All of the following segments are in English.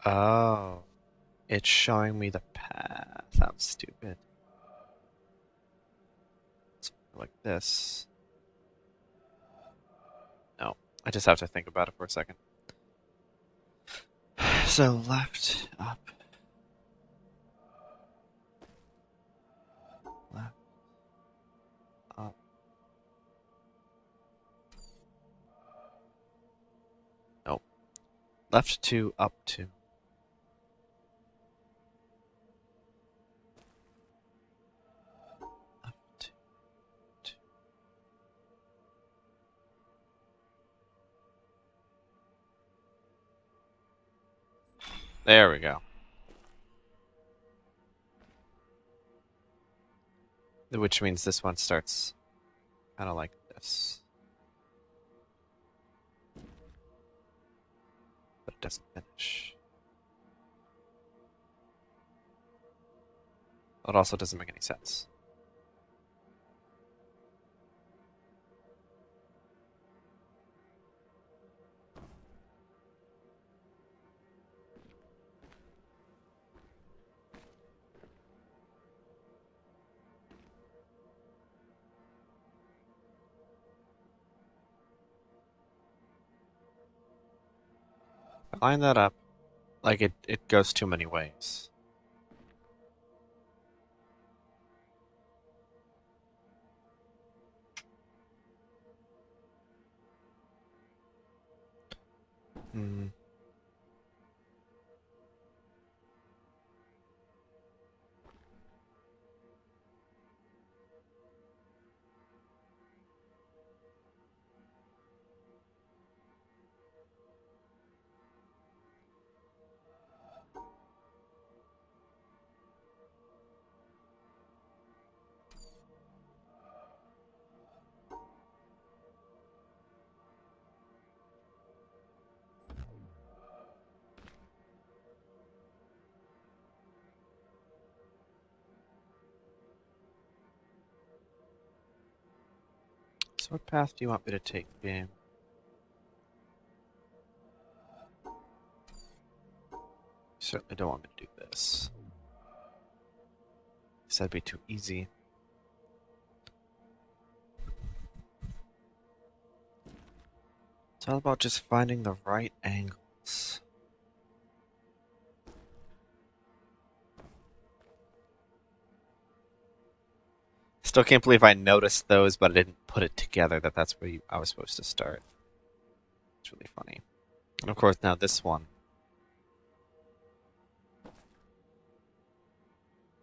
Oh, it's showing me the path. I'm stupid. Something like this. No, I just have to think about it for a second. So left, up, left, up. Nope. Left two, up two. Left two, two. There we go. Which means this one starts kind of like this, but it doesn't finish. It also doesn't make any sense. I line that up, like it goes too many ways. Hmm. So what path do you want me to take, game? You certainly don't want me to do this. Because that'd be too easy. It's all about just finding the right angles. Still can't believe I noticed those, but I didn't put it together that that's where I was supposed to start. It's really funny. And of course, now this one.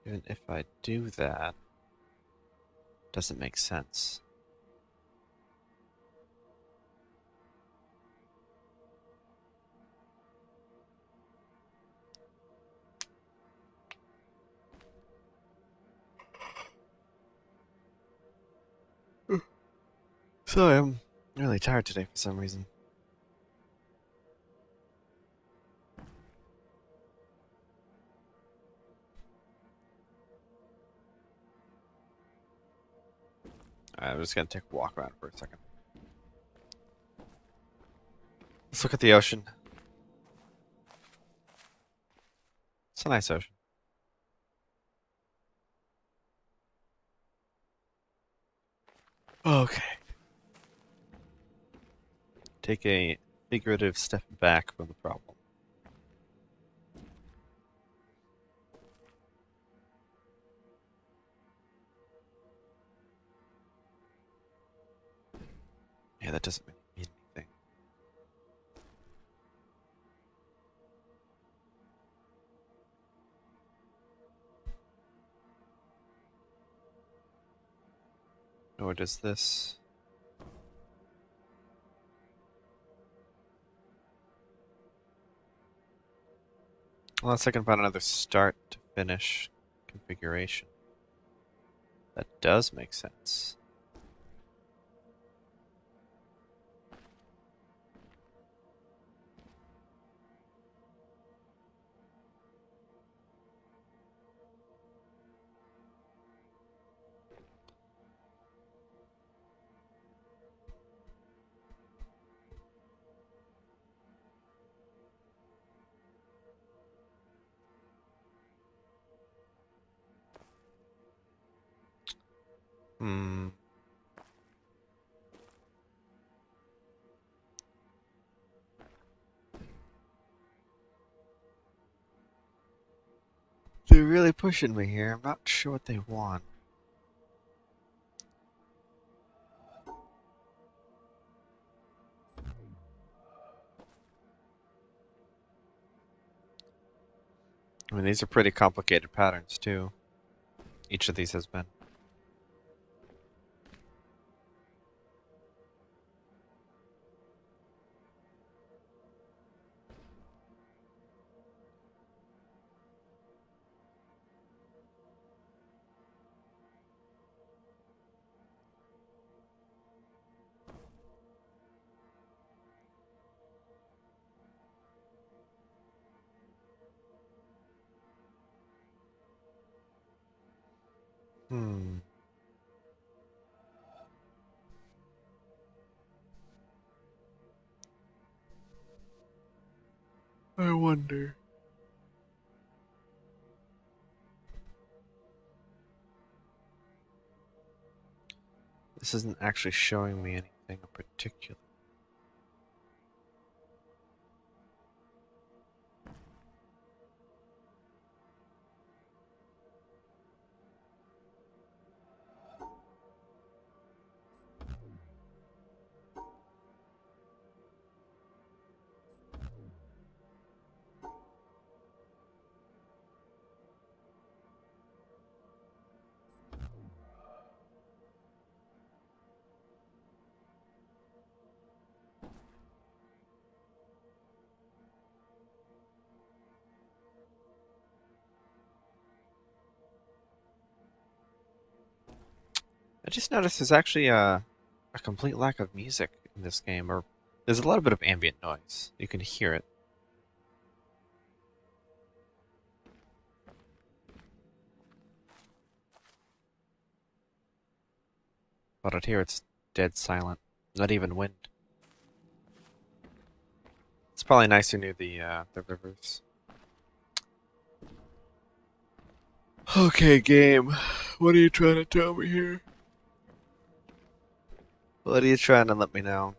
Even if I do that, doesn't make sense. Sorry, I'm really tired today for some reason. Alright, I'm just gonna take a walk around for a second. Let's look at the ocean. It's a nice ocean. Okay. Take a figurative step back from the problem. Yeah, that doesn't mean anything. Nor does this. Unless I can find another start to finish configuration. That does make sense. Hmm. They're really pushing me here. I'm not sure what they want. I mean, these are pretty complicated patterns, too. Each of these has been. Hmm. I wonder. This isn't actually showing me anything in particular. I just noticed there's actually a complete lack of music in this game, or there's a little bit of ambient noise. You can hear it. But out here it's dead silent. Not even wind. It's probably nicer near the rivers. Okay, game. What are you trying to tell me here? What are you trying to let me know?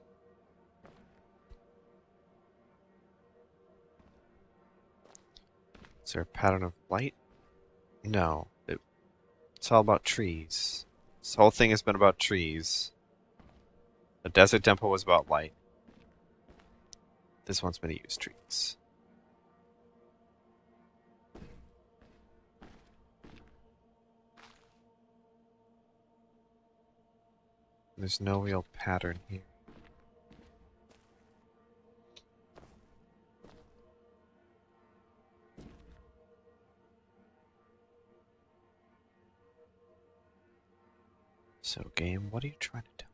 Is there a pattern of light? No. It's all about trees. This whole thing has been about trees. The Desert Temple was about light. This one's been to use trees. There's no real pattern here. So, game, what are you trying to tell me?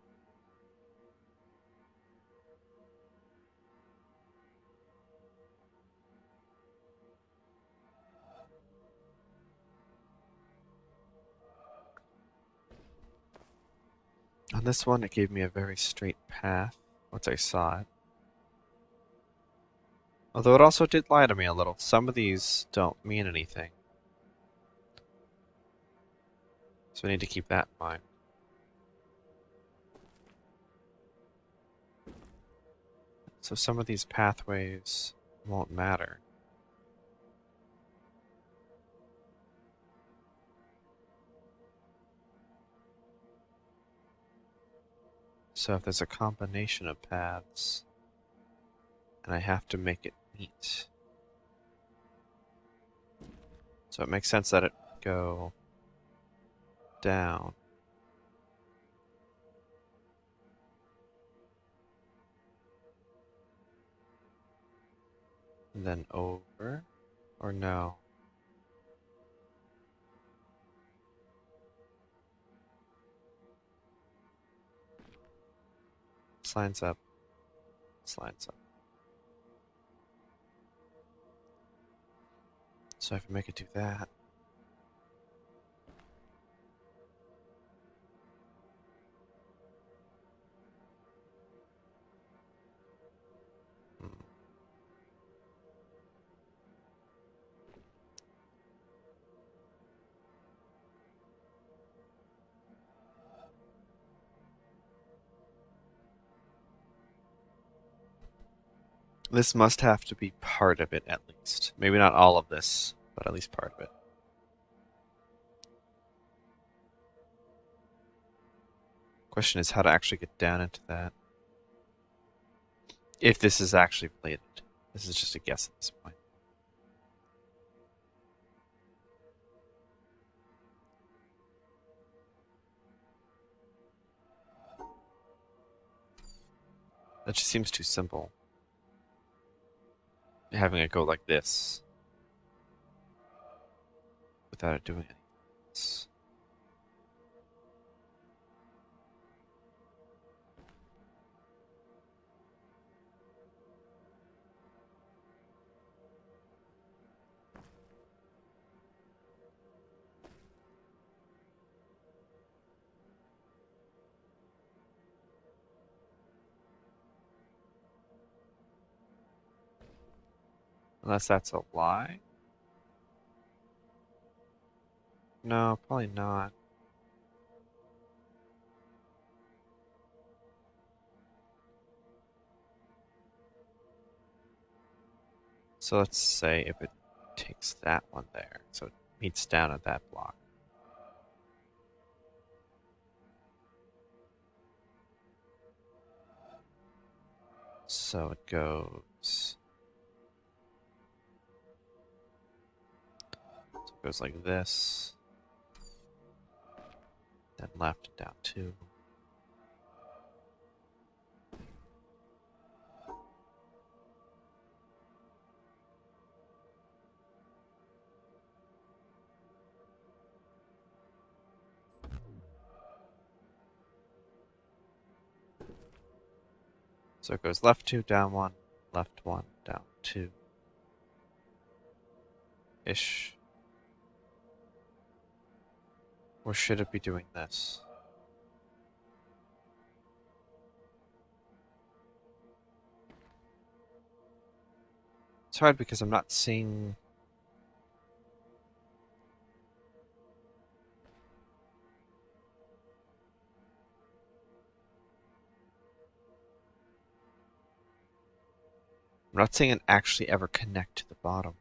On this one, it gave me a very straight path once I saw it. Although it also did lie to me a little. Some of these don't mean anything. So I need to keep that in mind. So some of these pathways won't matter. So if there's a combination of paths, and I have to make it meet. So it makes sense that it go down. And then over? Or no? This lines up. This lines up. So I can make it do that. Hmm. This must have to be part of it at least. Maybe not all of this, but at least part of it. Question is how to actually get down into that. If this is actually related. This is just a guess at this point. That just seems too simple. Having it go like this without it doing anything else. Unless that's a lie? No, probably not. So let's say if it takes that one there, so it meets down at that block. So it goes. So it goes like this. Then left and down 2. So it goes left 2, down 1, left 1, down 2. Ish. Or should it be doing this? It's hard because I'm not seeing. I'm not seeing it actually ever connect to the bottom.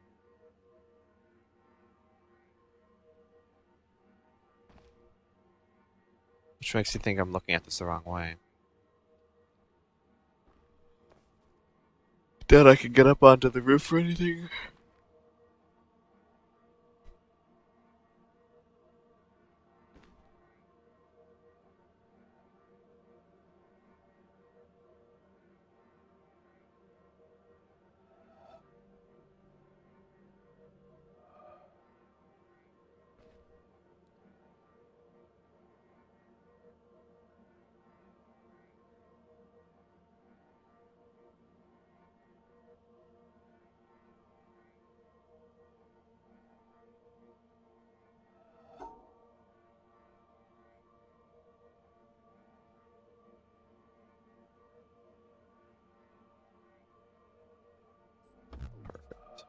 Which makes you think I'm looking at this the wrong way. Doubt I can get up onto the roof or anything. Perfect.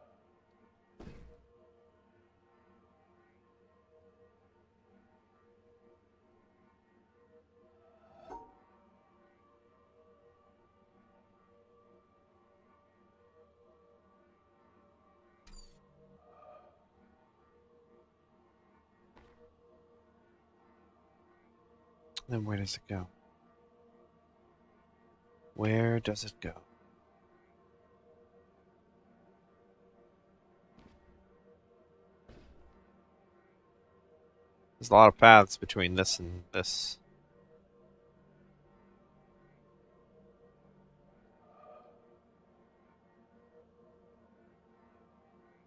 Then where does it go? Where does it go? There's a lot of paths between this and this.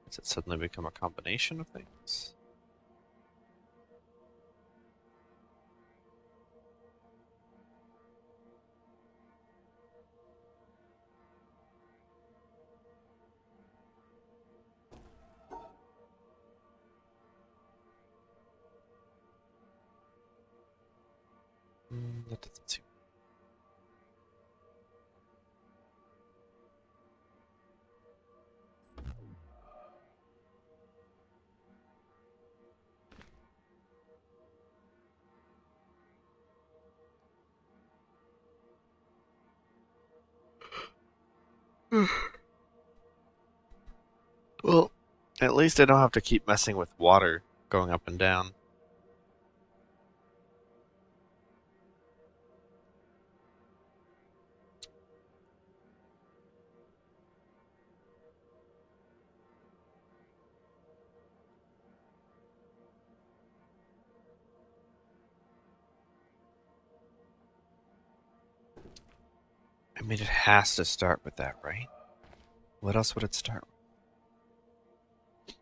Does it suddenly become a combination of things? That doesn't seem. At least I don't have to keep messing with water going up and down. I mean, it has to start with that, right? What else would it start with?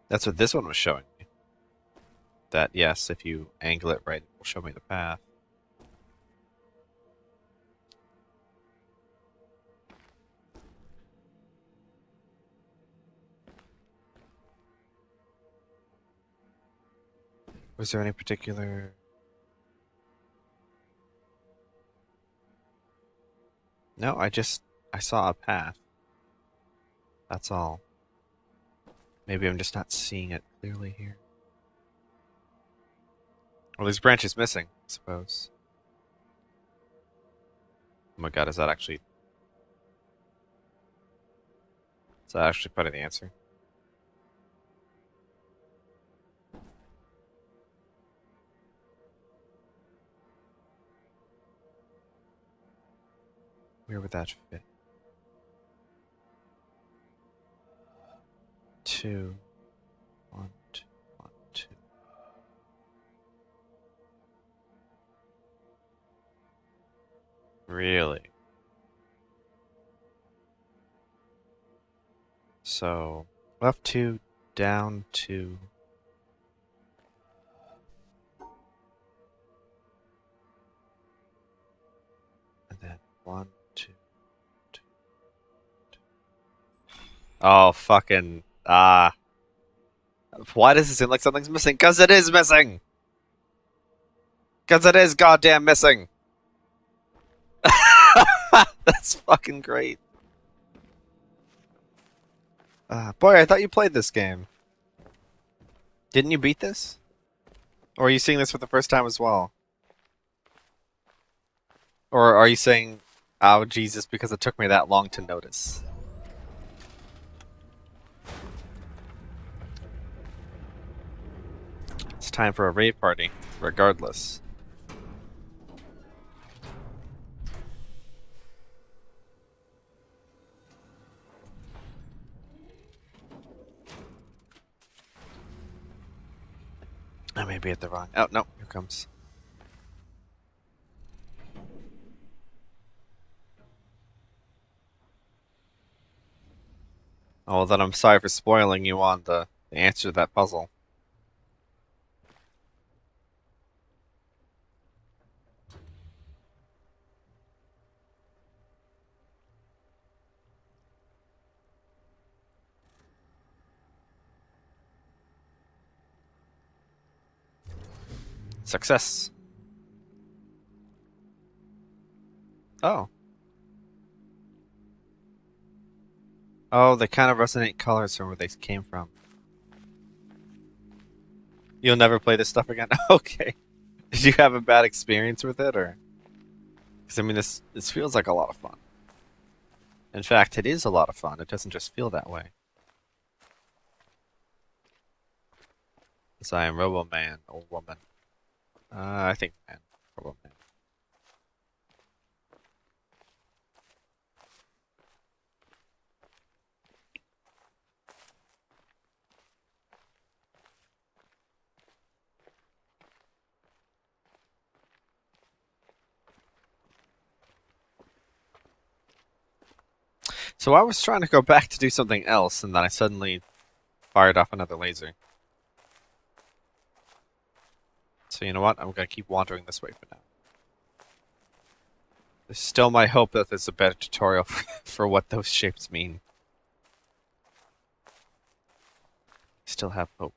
That's what this one was showing me. That, yes, if you angle it right, it will show me the path. Was there any particular... No, I saw a path. That's all. Maybe I'm just not seeing it clearly here. Well, there's branches missing, I suppose. Oh my god, is that actually part of the answer? Where would that fit? 2, 1, 2, 1, 2. Really? So, left 2, down 2. And then 1, 2, 2, 2. Oh, fucking. Why does it seem like something's missing? Because it is missing! Because it is goddamn missing! That's fucking great. Boy, I thought you played this game. Didn't you beat this? Or are you seeing this for the first time as well? Or are you saying, oh Jesus, because it took me that long to notice? It's time for a rave party, regardless. I may be at the wrong... Oh, no, here comes. Oh, well, then I'm sorry for spoiling you on the answer to that puzzle. Success. Oh. Oh, they kind of resonate colors from where they came from. You'll never play this stuff again? Okay. Did you have a bad experience with it, or? Because I mean, this feels like a lot of fun. In fact, it is a lot of fun. It doesn't just feel that way. Because I am Robo Man or Woman. I think man. Robo Man. So I was trying to go back to do something else, and then I suddenly fired off another laser. So you know what? I'm gonna keep wandering this way for now. There's still my hope that there's a better tutorial for what those shapes mean. Still have hope.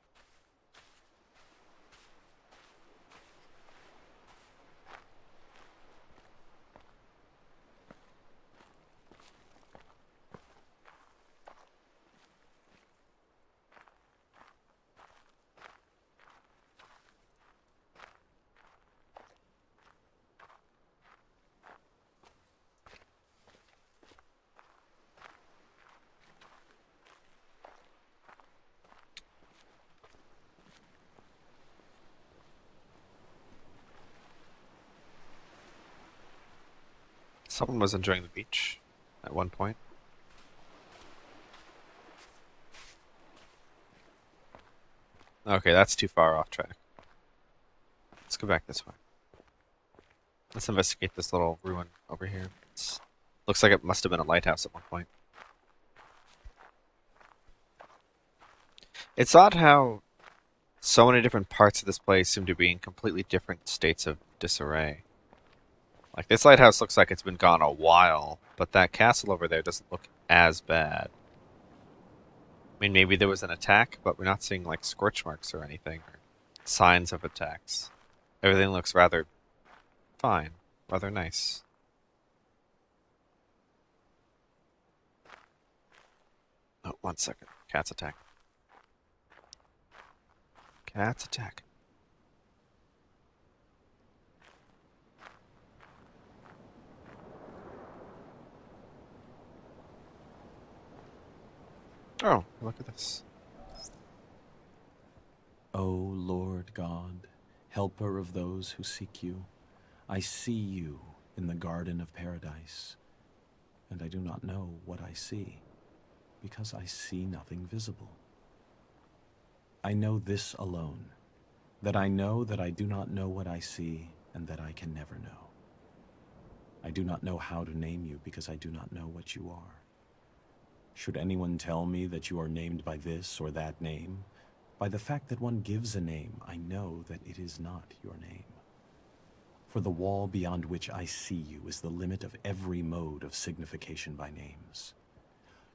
Someone was enjoying the beach at one point. Okay, that's too far off track. Let's go back this way. Let's investigate this little ruin over here. Looks like it must have been a lighthouse at one point. It's odd how so many different parts of this place seem to be in completely different states of disarray. Like, this lighthouse looks like it's been gone a while, but that castle over there doesn't look as bad. I mean, maybe there was an attack, but we're not seeing, like, scorch marks or anything, or signs of attacks. Everything looks rather fine, rather nice. Oh, 1 second. Cat's attack. Cat's attack. Oh, look at this. O Lord God, helper of those who seek you, I see you in the garden of paradise, and I do not know what I see, because I see nothing visible. I know this alone, that I know that I do not know what I see, and that I can never know. I do not know how to name you, because I do not know what you are. Should anyone tell me that you are named by this or that name, by the fact that one gives a name, I know that it is not your name. For the wall beyond which I see you is the limit of every mode of signification by names.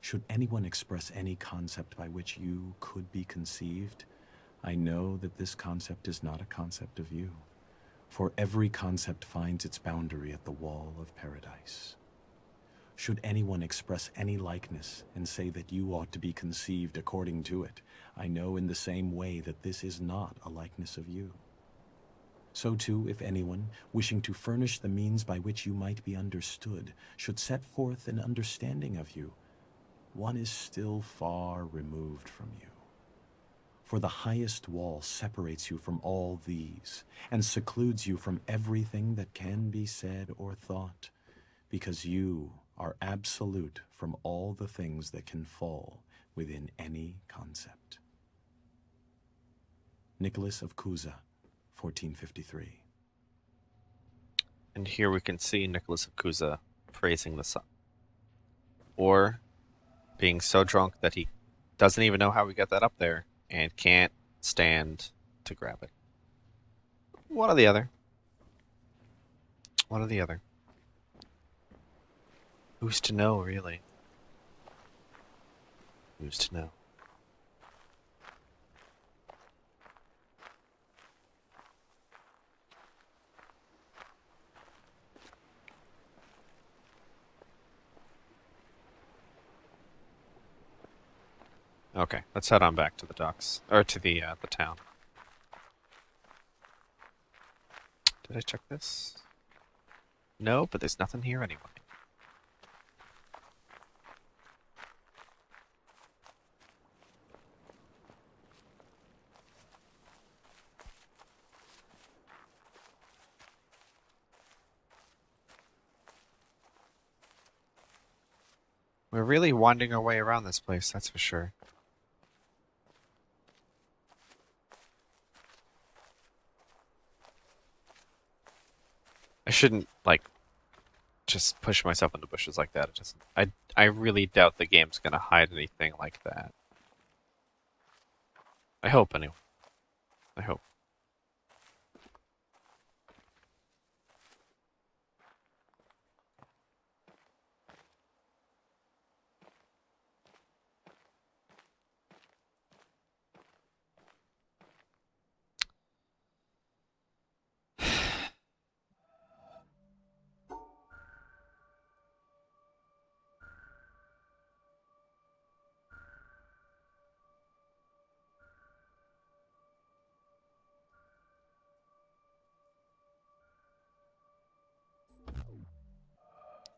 Should anyone express any concept by which you could be conceived, I know that this concept is not a concept of you, for every concept finds its boundary at the wall of paradise. Should anyone express any likeness and say that you ought to be conceived according to it, I know in the same way that this is not a likeness of you. So too, if anyone, wishing to furnish the means by which you might be understood, should set forth an understanding of you, one is still far removed from you. For the highest wall separates you from all these, and secludes you from everything that can be said or thought, because you are absolute from all the things that can fall within any concept. Nicholas of Cusa, 1453. And here we can see Nicholas of Cusa praising the sun. Or being so drunk that he doesn't even know how we got that up there and can't stand to grab it. One or the other. One or the other. Who's to know, really? Who's to know? Okay, let's head on back to the docks. Or to the town. Did I check this? No, but there's nothing here anyway. We're really winding our way around this place, that's for sure. I shouldn't, like, just push myself into bushes like that. It doesn't. I really doubt the game's gonna hide anything like that. I hope, anyway. I hope.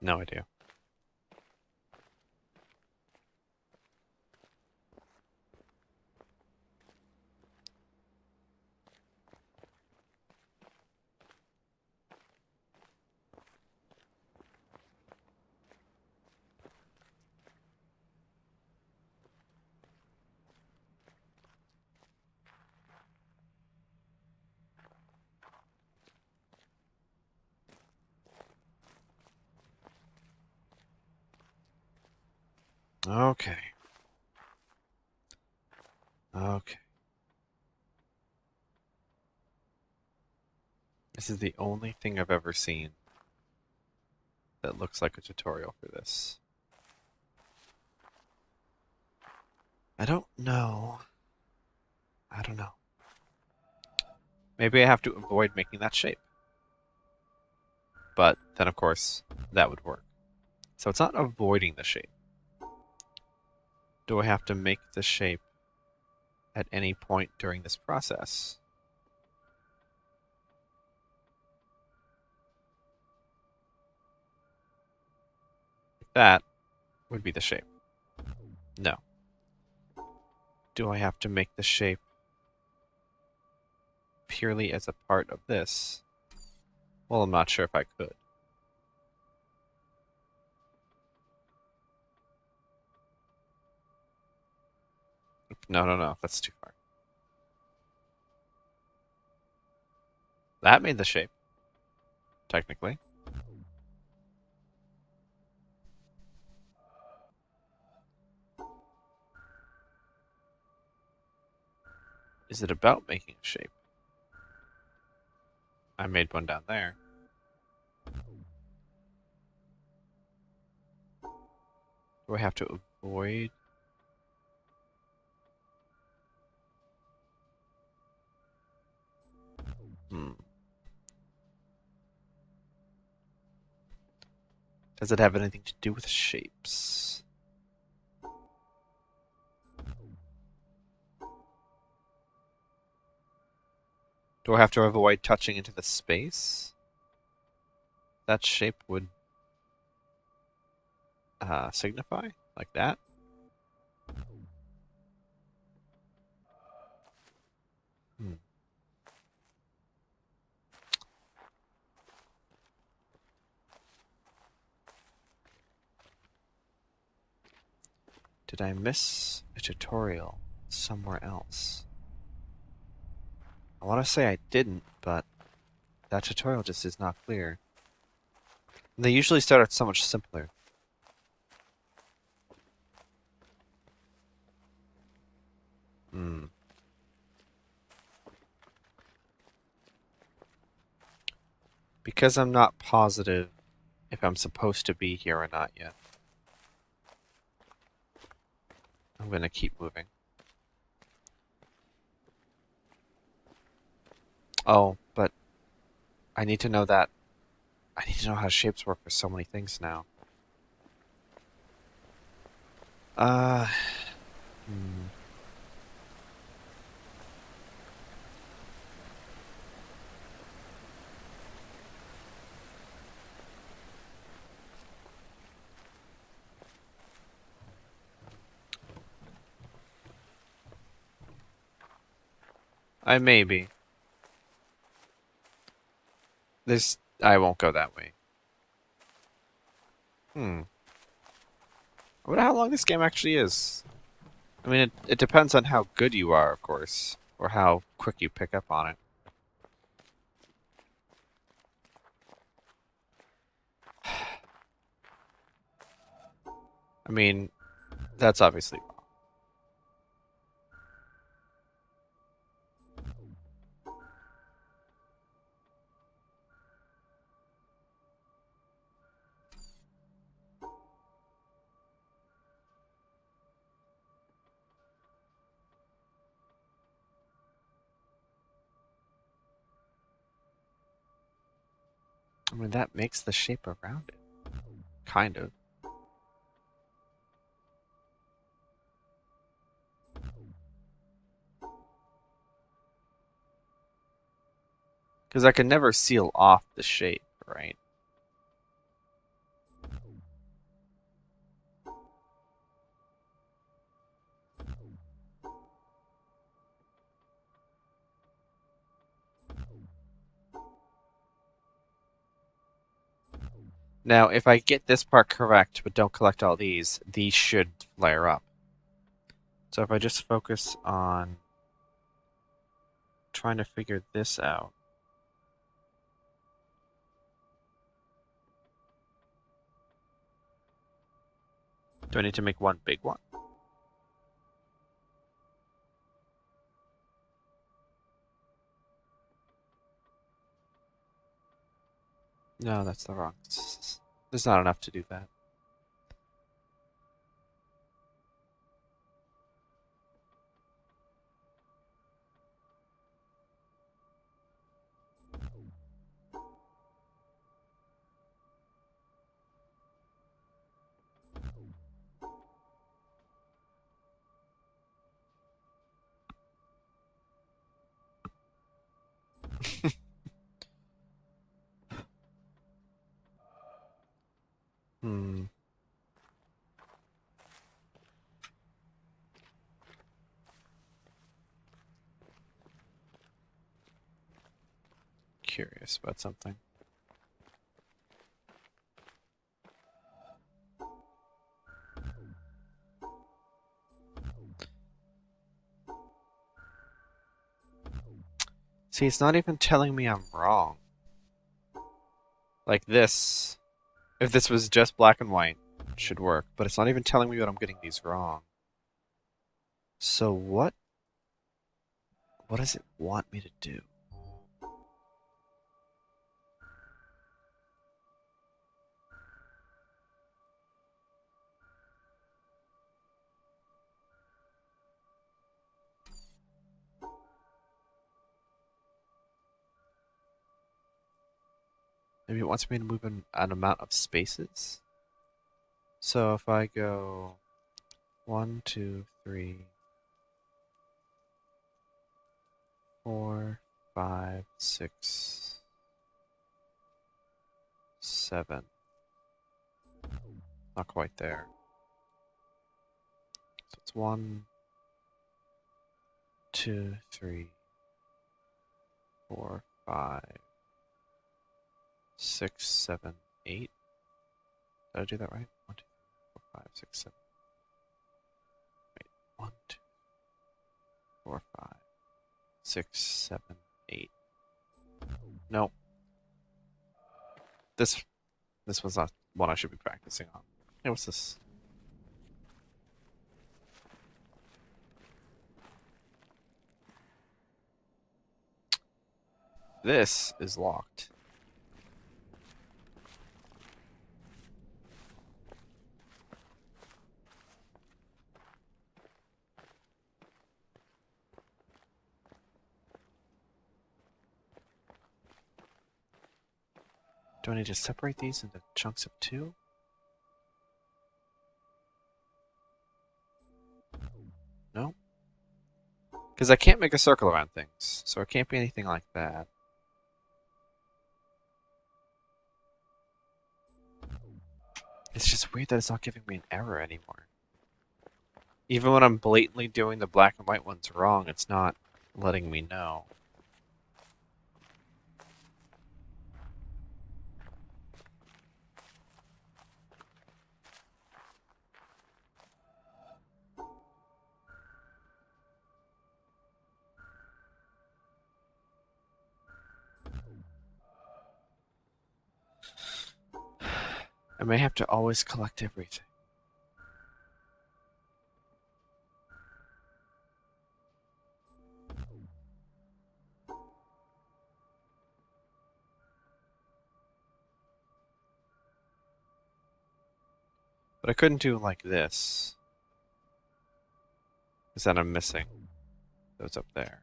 No idea. Okay. Okay. This is the only thing I've ever seen that looks like a tutorial for this. I don't know. I don't know. Maybe I have to avoid making that shape. But then, of course, that would work. So it's not avoiding the shape. Do I have to make the shape at any point during this process? That would be the shape. No. Do I have to make the shape purely as a part of this? Well, I'm not sure if I could. No, no, no. That's too far. That made the shape, technically. Is it about making a shape? I made one down there. Do I have to avoid? Hmm. Does it have anything to do with shapes? Do I have to avoid touching into the space that shape would signify? Like that? Hmm. Did I miss a tutorial somewhere else? I want to say I didn't, but that tutorial just is not clear. And they usually start out so much simpler. Hmm. Because I'm not positive if I'm supposed to be here or not yet, I'm going to keep moving. Oh, but I need to know that. I need to know how shapes work for so many things now. Uh, hmm. I maybe. This. I won't go that way. Hmm. I wonder how long this game actually is. I mean, it depends on how good you are, of course, or how quick you pick up on it. I mean, that's obviously wrong. I mean, that makes the shape around it. Kind of. Because I can never seal off the shape, right? Now, if I get this part correct, but don't collect all these should flare up. So if I just focus on trying to figure this out. Do I need to make one big one? No, that's the wrong. There's not enough to do that. Hmm. Curious about something. See, it's not even telling me I'm wrong. Like this, if this was just black and white, it should work, but it's not even telling me that I'm getting these wrong. So what does it want me to do? Maybe it wants me to move in an amount of spaces? So if I go 1, 2, 3, 4, 5, 6, 7. Not quite there. So it's 1, 2, 3, 4, 5, 6, 7, 8. Did I do that right? 1, 2, 3, 4, 5, 6, 7. Wait. 1, 2, 4, 5, 6, 7, 8. Nope. This was not one I should be practicing on. Hey, what's this? This is locked. Do I need to separate these into chunks of 2? No? Because I can't make a circle around things, so it can't be anything like that. It's just weird that it's not giving me an error anymore. Even when I'm blatantly doing the black and white ones wrong, it's not letting me know. I may have to always collect everything. But I couldn't do like this, because then I'm missing those up there.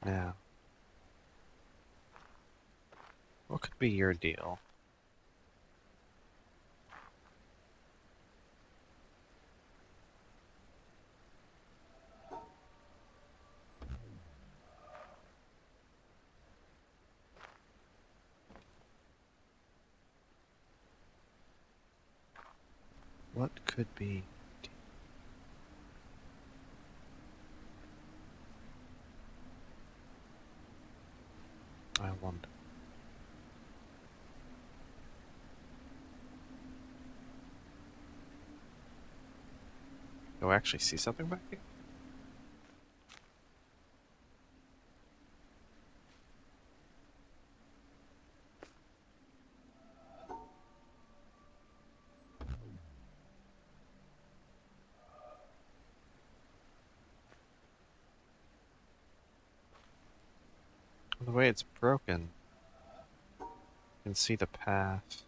Now, what could be your deal? What could be? I wonder. Do I actually see something back here? The way it's broken, you can see the path.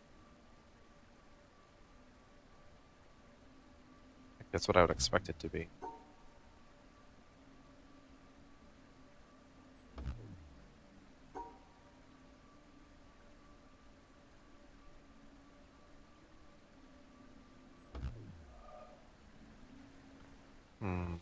That's what I would expect it to be. Hmm.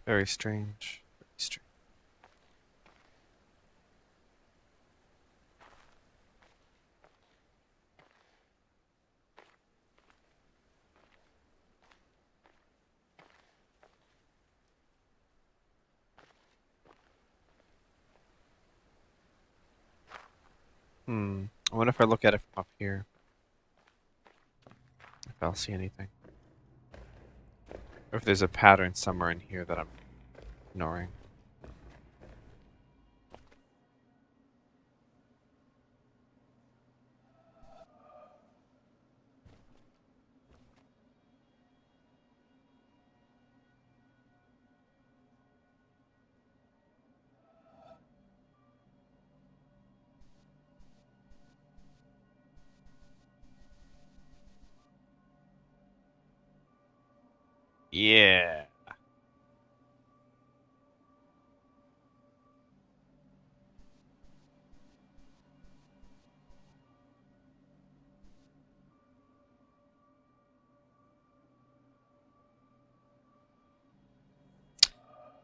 Very strange. Very strange. Hmm. I wonder if I look at it from up here, if I'll see anything. Or if there's a pattern somewhere in here that I'm ignoring. Yeah.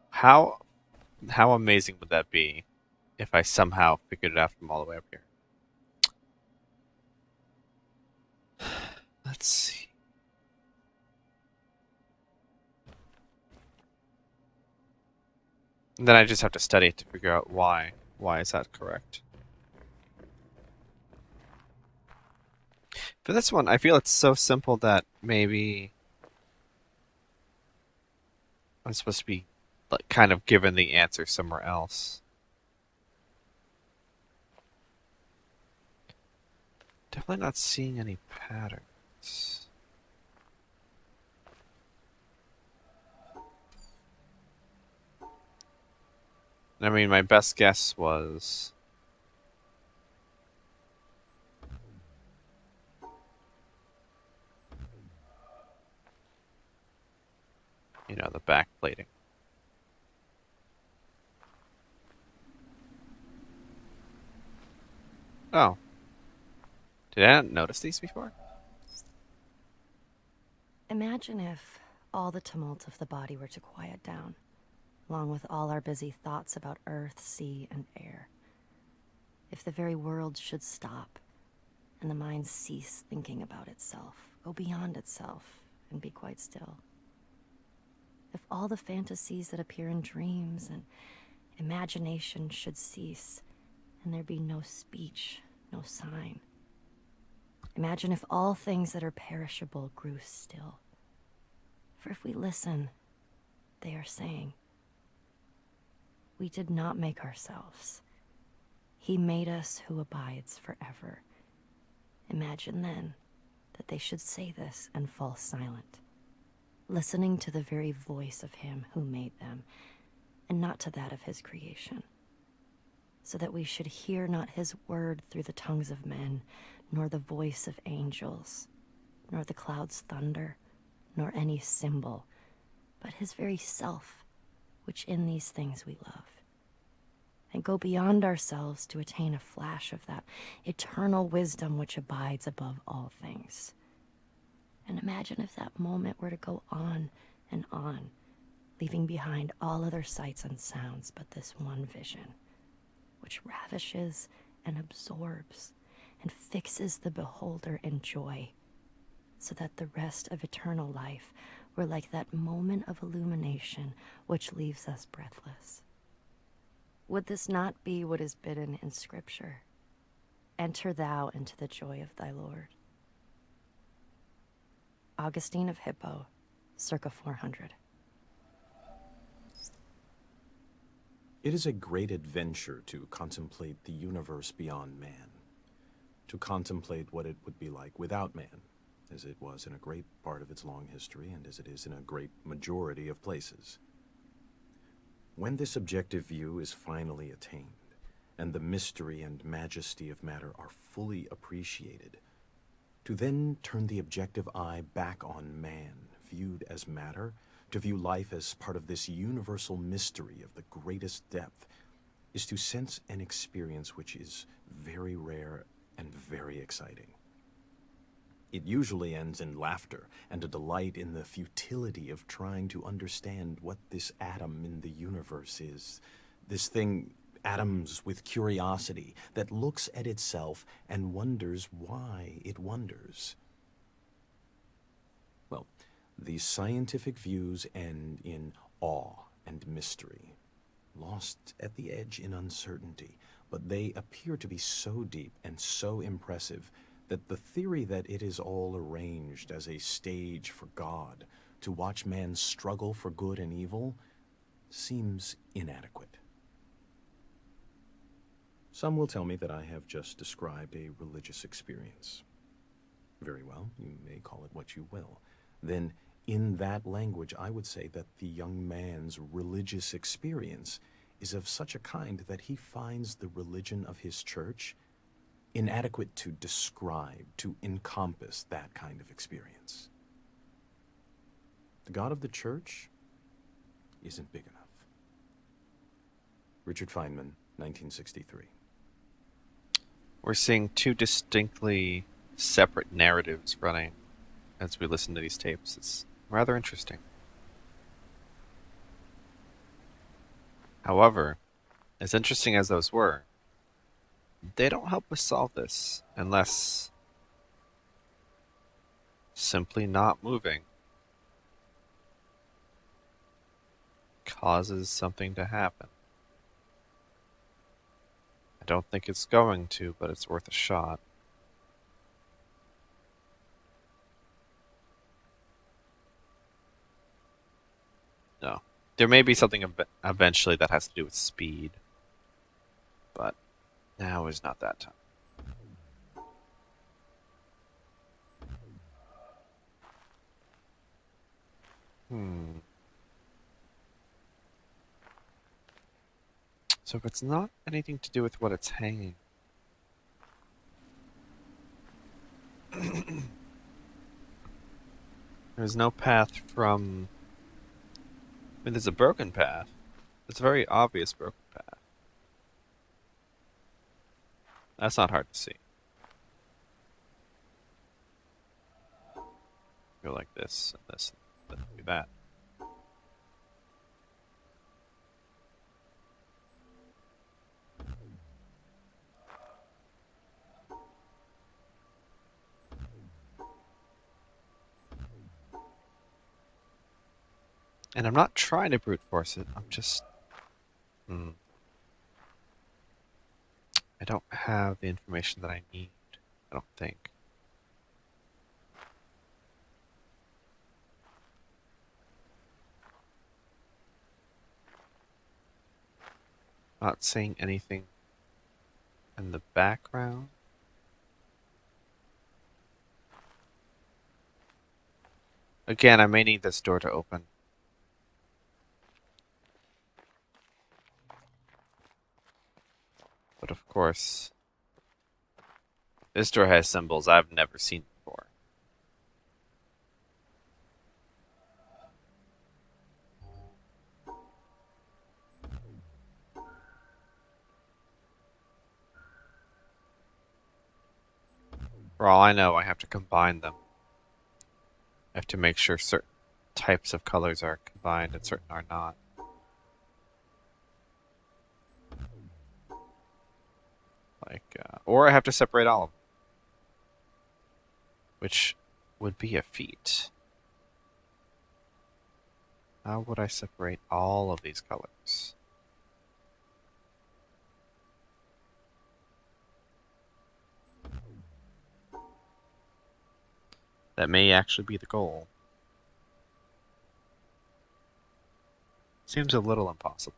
How how amazing would that be if I somehow figured it out from all the way up here? Let's see. And then I just have to study it to figure out why. Why is that correct? For this one, I feel it's so simple that maybe I'm supposed to be like kind of given the answer somewhere else. Definitely not seeing any patterns. I mean, my best guess was, the back plating. Oh, did I not notice these before? Imagine if all the tumult of the body were to quiet down, along with all our busy thoughts about earth, sea, and air. If the very world should stop, and the mind cease thinking about itself, go beyond itself, and be quite still. If all the fantasies that appear in dreams and imagination should cease, and there be no speech, no sign. Imagine if all things that are perishable grew still. For if we listen, they are saying, we did not make ourselves. He made us who abides forever. Imagine then that they should say this and fall silent, listening to the very voice of him who made them, and not to that of his creation, so that we should hear not his word through the tongues of men, nor the voice of angels, nor the clouds' thunder, nor any symbol, but his very self, which in these things we love, and go beyond ourselves to attain a flash of that eternal wisdom which abides above all things. And imagine if that moment were to go on and on, leaving behind all other sights and sounds but this one vision, which ravishes and absorbs and fixes the beholder in joy, so that the rest of eternal life were like that moment of illumination which leaves us breathless. Would this not be what is bidden in Scripture? Enter thou into the joy of thy Lord. Augustine of Hippo, circa 400. It is a great adventure to contemplate the universe beyond man, to contemplate what it would be like without man, as it was in a great part of its long history and as it is in a great majority of places. When this objective view is finally attained, and the mystery and majesty of matter are fully appreciated, to then turn the objective eye back on man, viewed as matter, to view life as part of this universal mystery of the greatest depth, is to sense an experience which is very rare and very exciting. It usually ends in laughter and a delight in the futility of trying to understand what this atom in the universe is, this thing, atoms with curiosity, that looks at itself and wonders why it wonders. Well, these scientific views end in awe and mystery, lost at the edge in uncertainty, but they appear to be so deep and so impressive that the theory that it is all arranged as a stage for God to watch man struggle for good and evil seems inadequate. Some will tell me that I have just described a religious experience. Very well, you may call it what you will. Then, in that language, I would say that the young man's religious experience is of such a kind that he finds the religion of his church inadequate to describe, to encompass that kind of experience. The God of the church isn't big enough. Richard Feynman, 1963. We're seeing two distinctly separate narratives running as we listen to these tapes. It's rather interesting. However, as interesting as those were, they don't help us solve this unless simply not moving causes something to happen. I don't think it's going to, but it's worth a shot. No. There may be something eventually that has to do with speed, but now is not that time. So if it's not anything to do with what it's hanging, there's no path from... I mean, there's a broken path. It's a very obvious broken path. That's not hard to see. Go like this, and this, and then do that. And I'm not trying to brute force it, I'm just... I don't have the information that I need, I don't think. Not seeing anything in the background. Again, I may need this door to open. But of course, this door has symbols I've never seen before. For all I know, I have to combine them. I have to make sure certain types of colors are combined and certain are not. Or I have to separate all of them, which would be a feat. How would I separate all of these colors? That may actually be the goal. Seems a little impossible.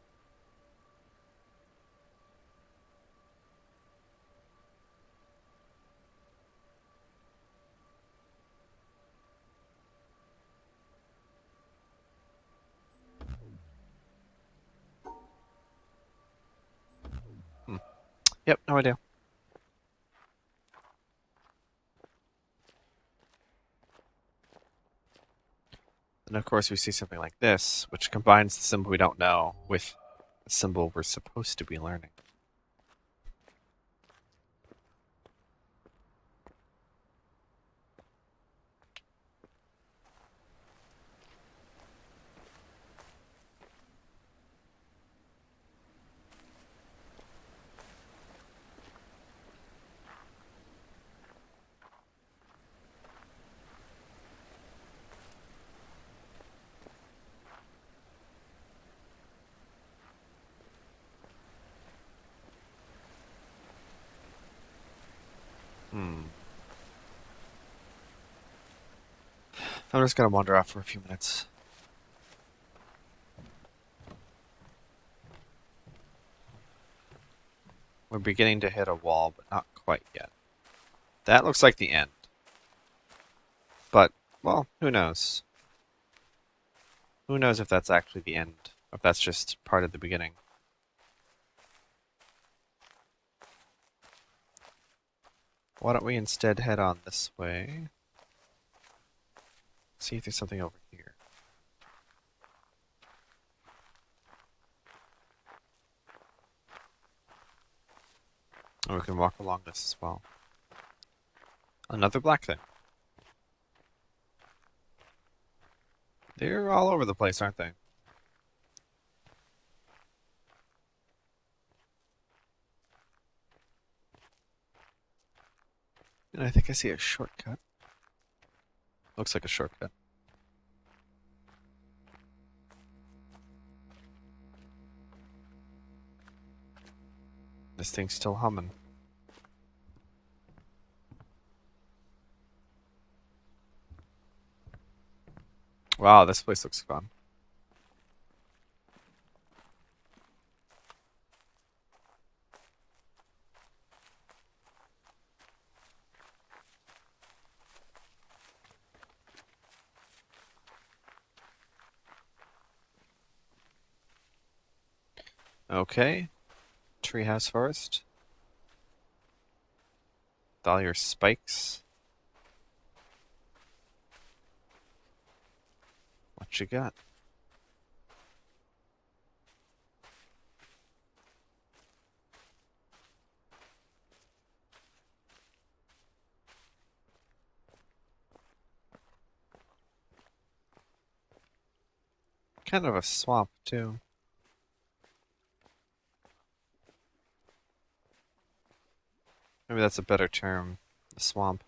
Hmm. Yep, no idea. And of course, we see something like this, which combines the symbol we don't know with the symbol we're supposed to be learning. Hmm. I'm just gonna wander off for a few minutes. We're beginning to hit a wall, but not quite yet. That looks like the end. But, well, who knows? Who knows if that's actually the end, or if that's just part of the beginning. Why don't we instead head on this way? See if there's something over here. Or we can walk along this as well. Another black thing. They're all over the place, aren't they? And I think I see a shortcut. Looks like a shortcut. This thing's still humming. Wow, this place looks fun. Okay. Treehouse forest. With all your spikes. What you got? Kind of a swamp, too. Maybe that's a better term. The swamp.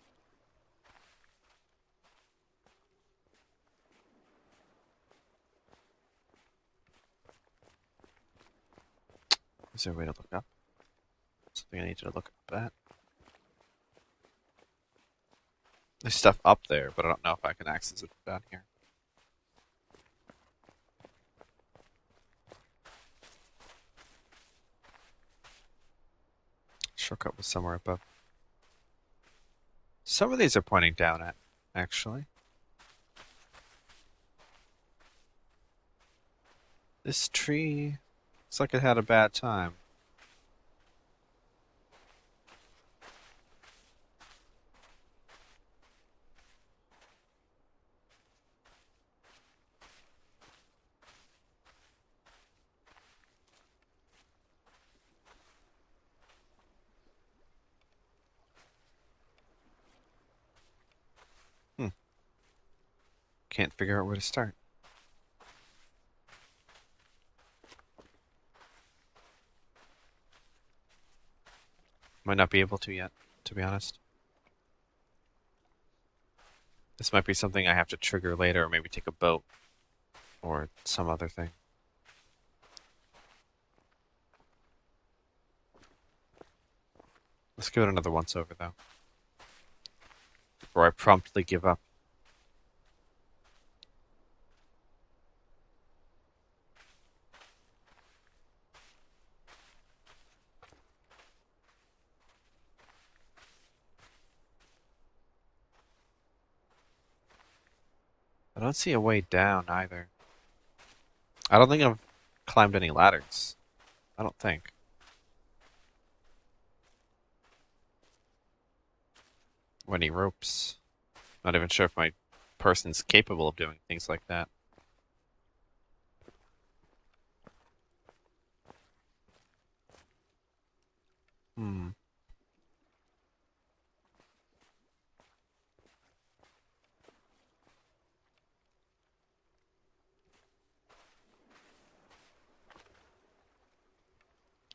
Is there a way to look up? Something I need to look up at. There's stuff up there, but I don't know if I can access it down here. Shortcut was somewhere above. Some of these are pointing down at, actually. This tree looks like it had a bad time. Hmm. Can't figure out where to start. Might not be able to yet, to be honest. This might be something I have to trigger later, or maybe take a boat, or some other thing. Let's give it another once over, though, before I promptly give up. I don't see a way down either. I don't think I've climbed any ladders. I don't think. Or any ropes. Not even sure if my person's capable of doing things like that. Hmm.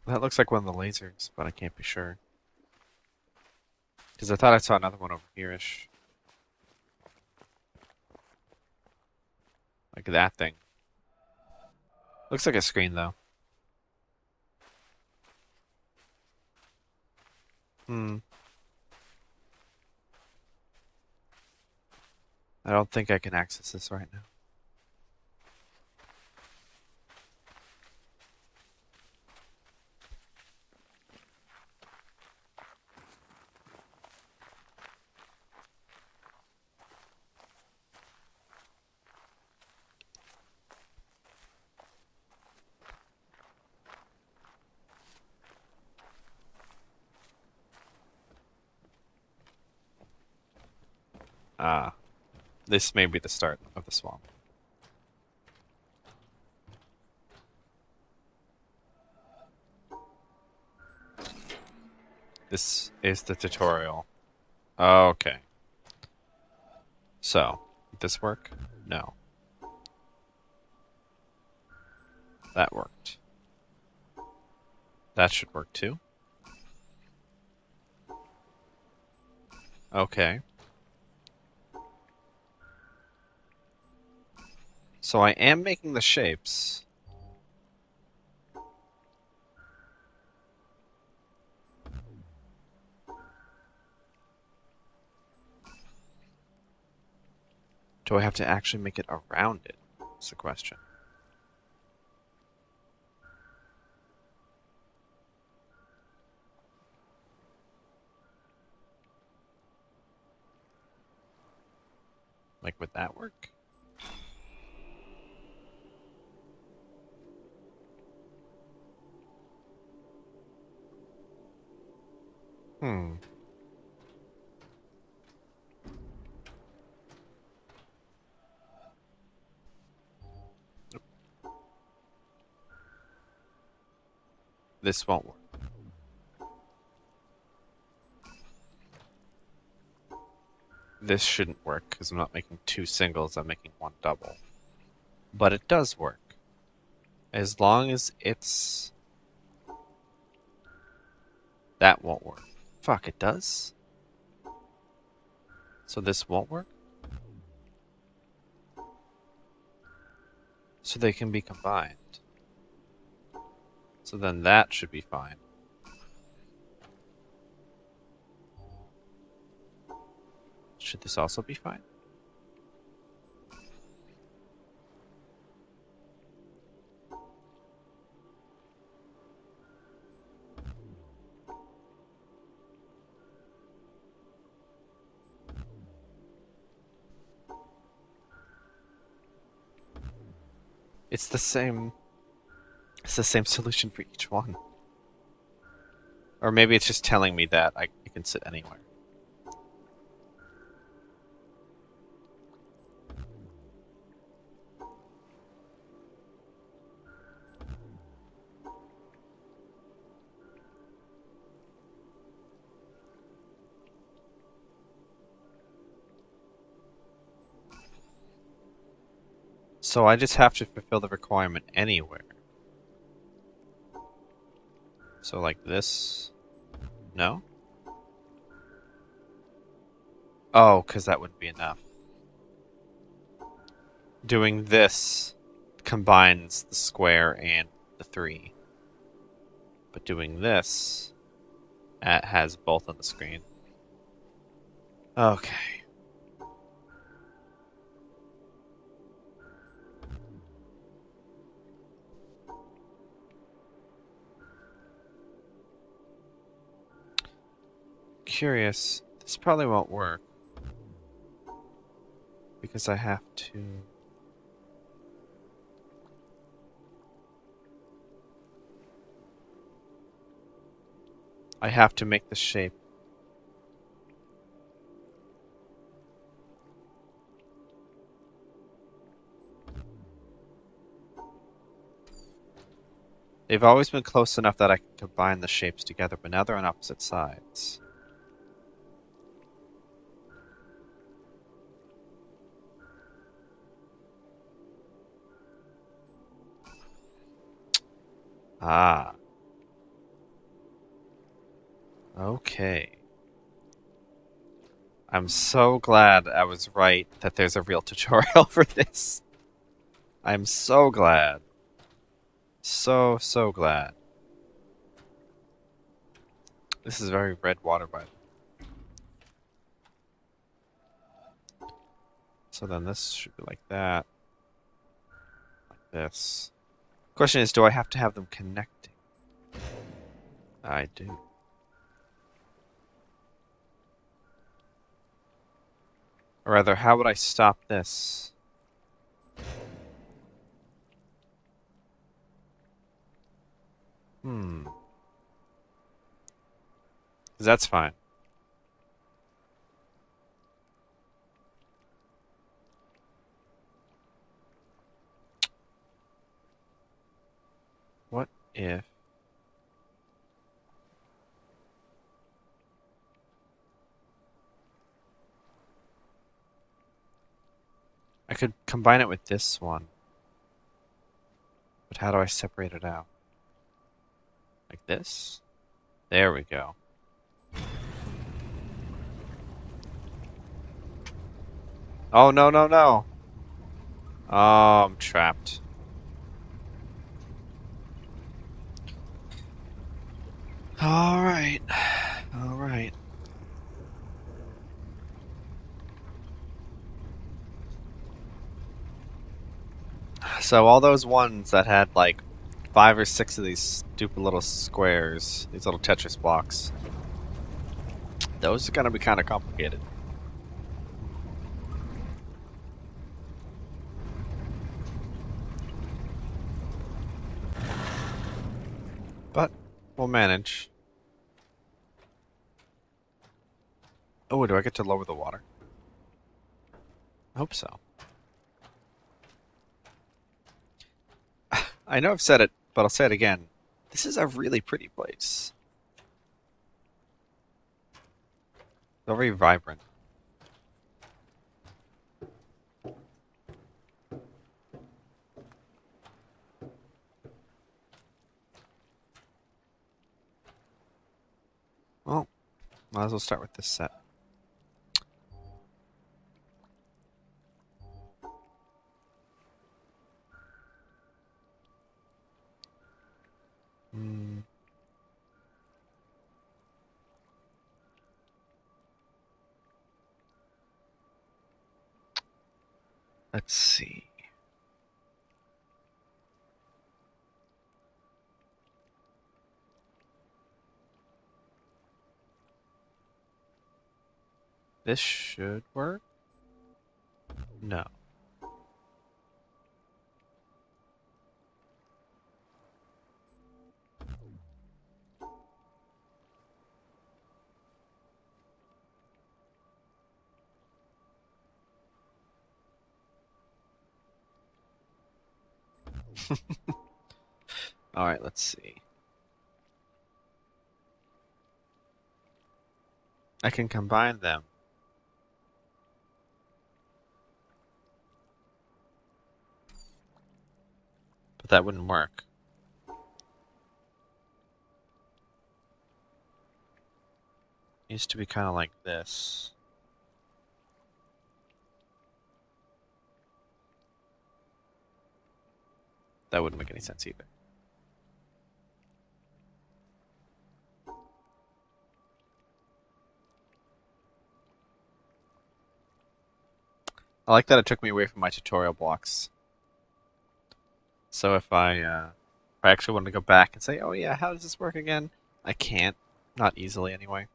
That looks like one of the lasers, but I can't be sure. Because I thought I saw another one over here-ish. Like that thing. Looks like a screen, though. Hmm. I don't think I can access this right now. Ah. This may be the start of the swamp. This is the tutorial. Okay. So, did this work? No. That worked. That should work too. Okay. So I am making the shapes. Do I have to actually make it around it? That's the question. Like, would that work? Hmm. This won't work. This shouldn't work because I'm not making two singles, I'm making one double. But it does work. As long as it's... That won't work. Fuck, it does? So this won't work? So they can be combined. So then that should be fine. Should this also be fine? It's the same. It's the same solution for each one. Or maybe it's just telling me that I can sit anywhere. So I just have to fulfill the requirement anywhere. So like this? No? Oh, because that wouldn't be enough. Doing this combines the square and the 3. But doing this has both on the screen. Okay. Curious. This probably won't work. Because I have to... I have to make the shape. They've always been close enough that I can combine the shapes together, but now they're on opposite sides. Ah. Okay. I'm so glad I was right that there's a real tutorial for this. I'm so glad. So glad. This is very red water, by the way. So then this should be like that. Like this. Question is, do I have to have them connecting? I do. Or rather, how would I stop this? Hmm. 'Cause that's fine. What if... I could combine it with this one. But how do I separate it out? Like this? There we go. Oh, no, no, no. Oh, I'm trapped. Alright. Alright. So all those ones that had like 5 or 6 of these stupid little squares, these little Tetris blocks, those are gonna be kind of complicated. But we'll manage. Oh, do I get to lower the water? I hope so. I know I've said it, but I'll say it again. This is a really pretty place. Very vibrant. Well, might as well start with this set. Hmm. Let's see. This should work. No. Alright, let's see. I can combine them. But that wouldn't work. It needs to be kind of like this. That wouldn't make any sense either. I like that it took me away from my tutorial blocks. So if I actually want to go back and say, oh yeah, how does this work again? I can't. Not easily, anyway.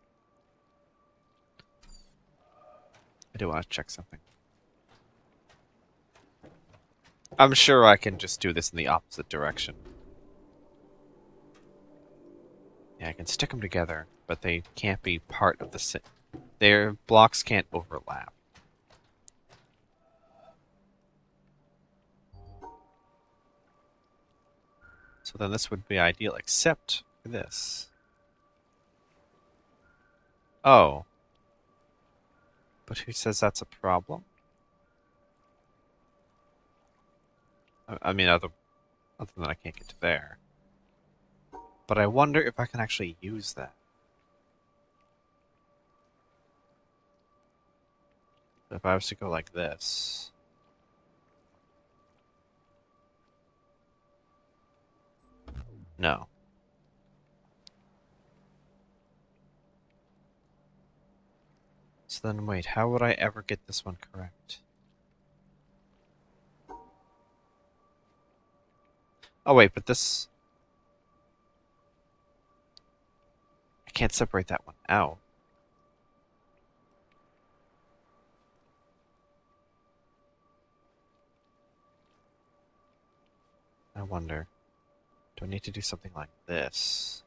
I do want to check something. I'm sure I can just do this in the opposite direction. Yeah, I can stick them together, but they can't be part of the same. Their blocks can't overlap. So then this would be ideal, except for this. Oh. But who says that's a problem? I mean, other than I can't get to there. But I wonder if I can actually use that. If I was to go like this. No. So then wait, how would I ever get this one correct? Oh wait, but this... I can't separate that one out. I wonder, do I need to do something like this?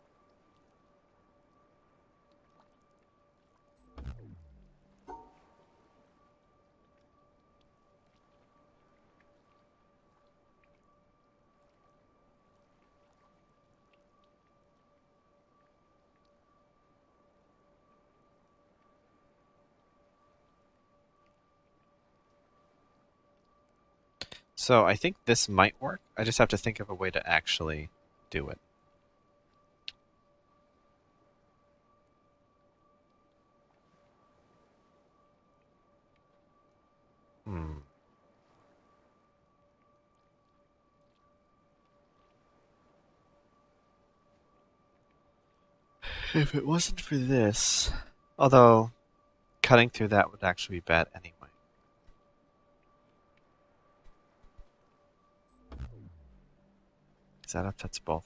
So I think this might work. I just have to think of a way to actually do it. Hmm. If it wasn't for this... Although, cutting through that would actually be bad anyway. Because that upsets both.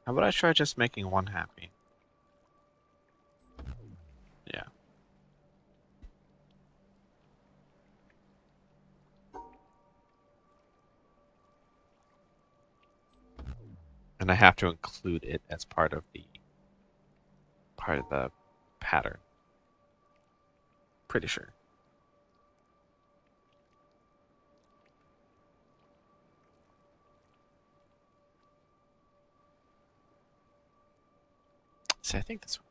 How about I try just making one happy? Yeah. And I have to include it as part of the pattern. Pretty sure. See, I think this one.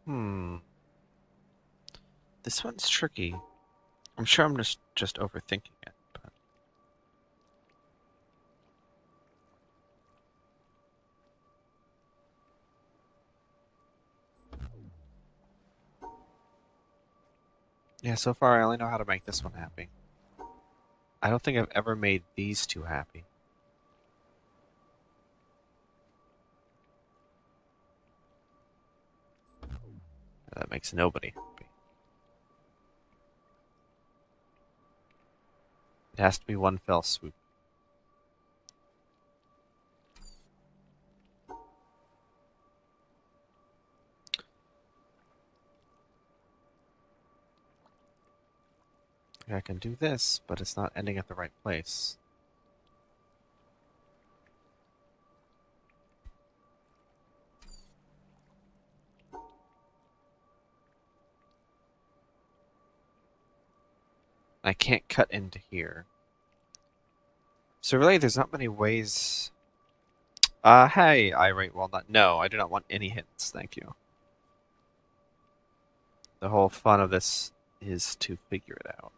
Hmm. This one's tricky. I'm sure I'm just overthinking it, but Yeah, so far I only know how to make this one happy. I don't think I've ever made these two happy. That makes nobody happy. It has to be one fell swoop. I can do this, but it's not ending at the right place. I can't cut into here. So really, there's not many ways. Hey, irate walnut. No, I do not want any hints. Thank you. The whole fun of this is to figure it out.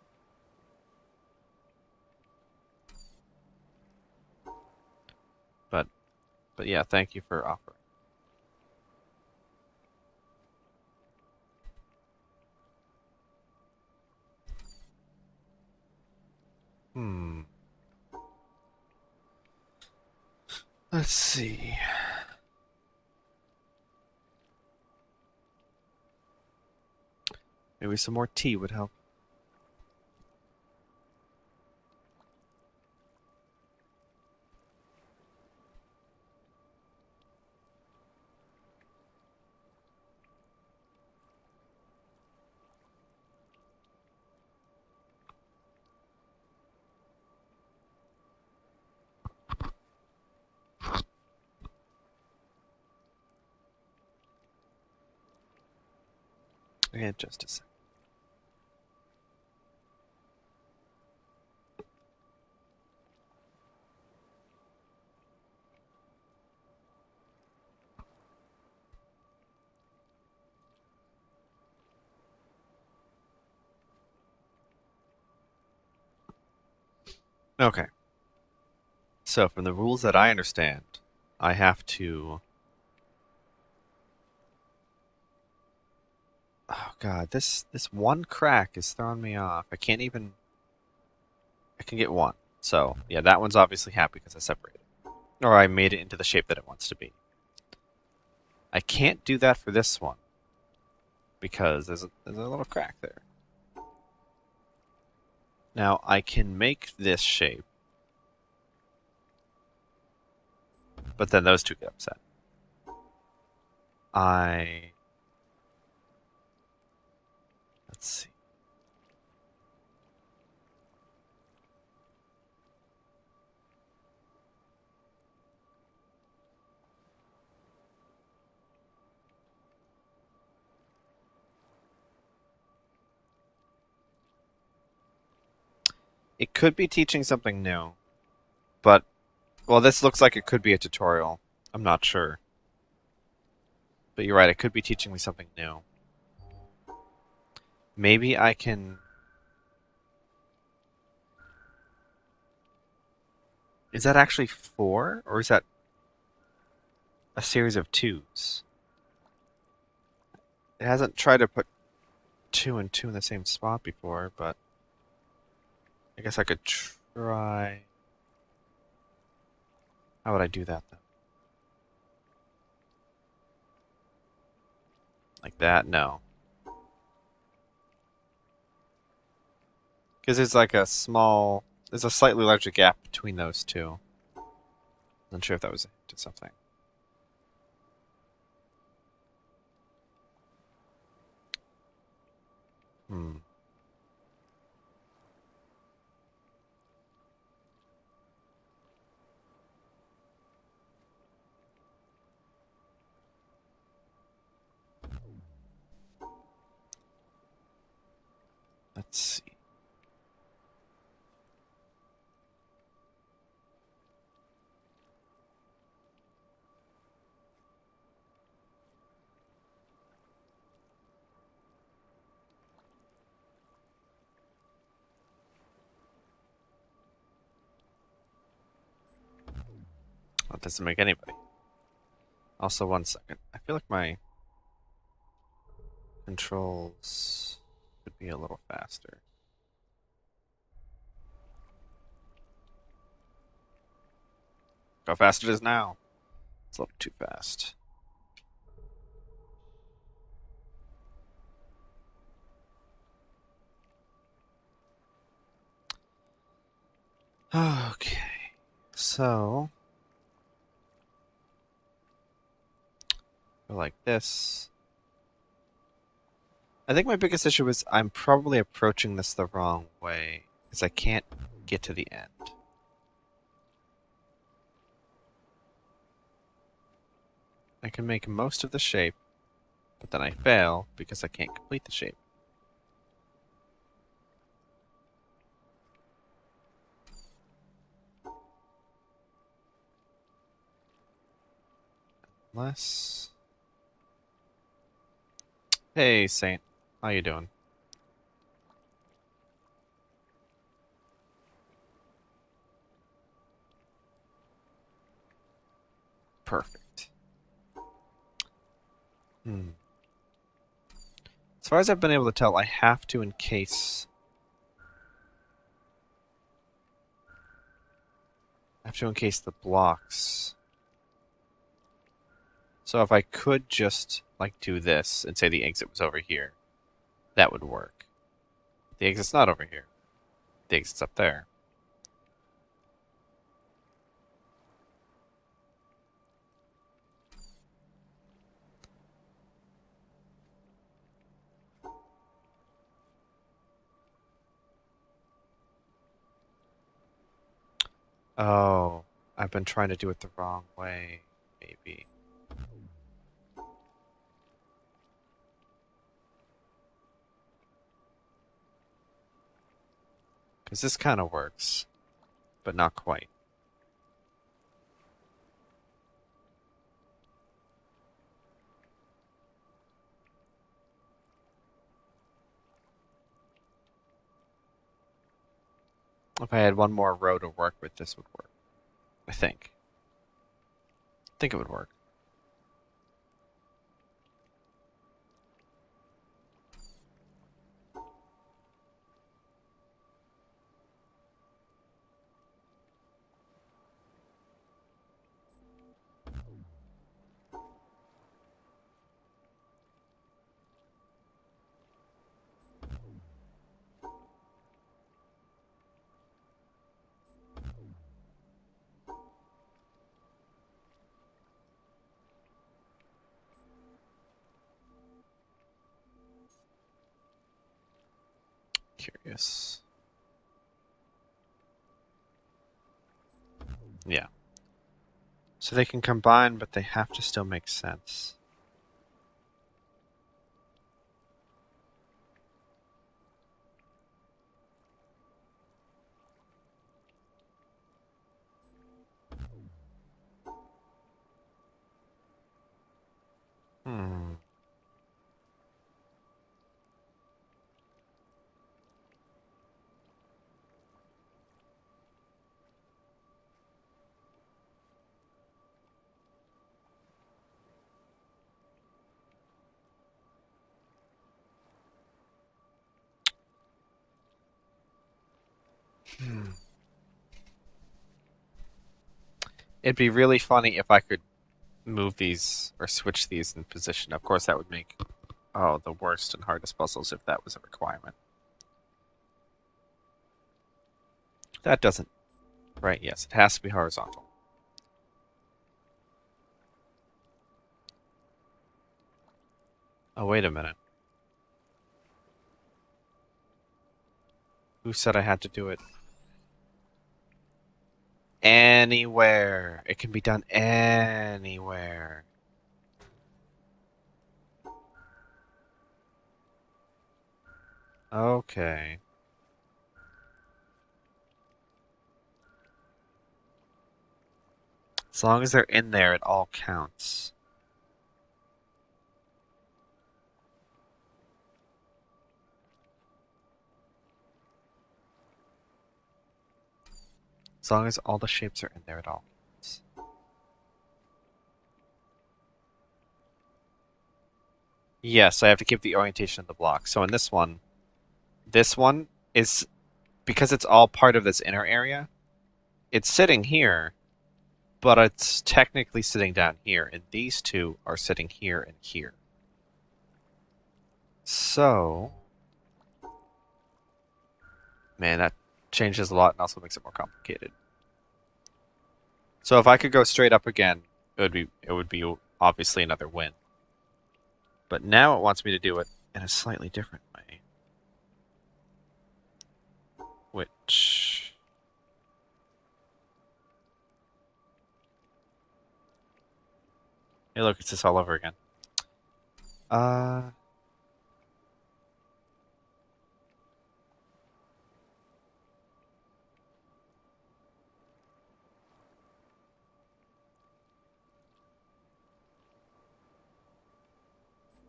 But, but yeah, thank you for offering. Hmm. Let's see. Maybe some more tea would help. Okay, just a sec. Okay. So, from the rules that I understand, I have to. Oh god, this one crack is throwing me off. I can't even. I can get one. So yeah, that one's obviously happy because I separated, or I made it into the shape that it wants to be. I can't do that for this one because there's a little crack there. Now I can make this shape, but then those two get upset. I let's see. It could be teaching something new, but well, this looks like it could be a tutorial. I'm not sure, but you're right. It could be teaching me something new. Maybe I can. Is that actually four, or is that a series of twos? It hasn't tried to put two and two in the same spot before, but I guess I could try. How would I do that then? Like that? No. Because there's a slightly larger gap between those two. Not sure if that was a hint to something. Hmm. Let's see. That doesn't make anybody. Also, one second. I feel like my controls. Could be a little faster. How fast it is now. It's a little too fast. Okay, so go like this. I think my biggest issue is I'm probably approaching this the wrong way because I can't get to the end. I can make most of the shape, but then I fail because I can't complete the shape. Unless... Hey, Saint. How you doing? Perfect. As far as I've been able to tell, I have to encase... I have to encase the blocks. So if I could just, like, do this and say the exit was over here, that would work. The exit's not over here. The exit's up there. Oh, I've been trying to do it the wrong way, maybe. Because this kind of works, but not quite. If I had one more row to work with, this would work. I think. I think it would work. Curious. Yeah. So they can combine, but they have to still make sense. Hmm. Hmm. It'd be really funny if I could move these or switch these in position. Of course, that would make the worst and hardest puzzles if that was a requirement. That doesn't. Right, yes, it has to be horizontal. Oh, wait a minute. Who said I had to do it? Anywhere. It can be done anywhere. Okay. As long as they're in there, it all counts. As long as all the shapes are in there, it all counts. Yes, I have to keep the orientation of the block. So in this one, this one is, because it's all part of this inner area, it's sitting here, but it's technically sitting down here, and these two are sitting here and here. So, man, that changes a lot and also makes it more complicated. So if I could go straight up again, it would be obviously another win. But now it wants me to do it in a slightly different way. Which, hey look, it's this all over again. Uh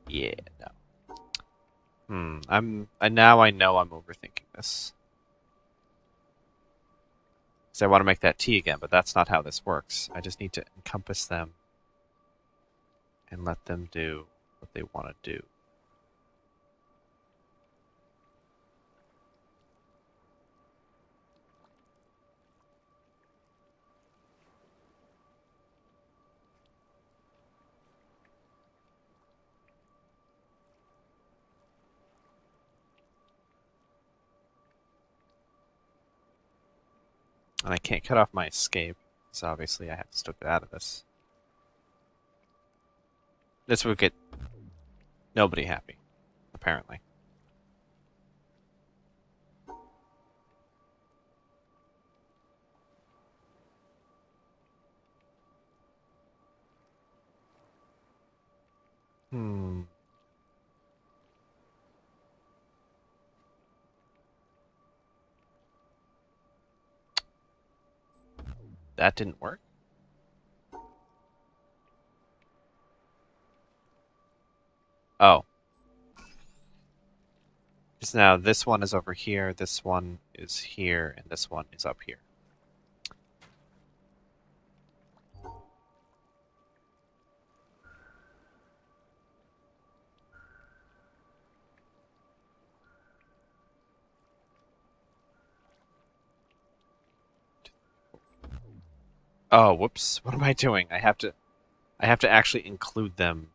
yeah, no. Now I know I'm overthinking this. Because I want to make that T again, but that's not how this works. I just need to encompass them and let them do what they want to do. And I can't cut off my escape, so obviously I have to still get out of this. This would get nobody happy, apparently. Hmm. That didn't work? Oh. Just now, this one is over here, this one is here, and this one is up here. Oh, whoops. What am I doing? I have to actually include them.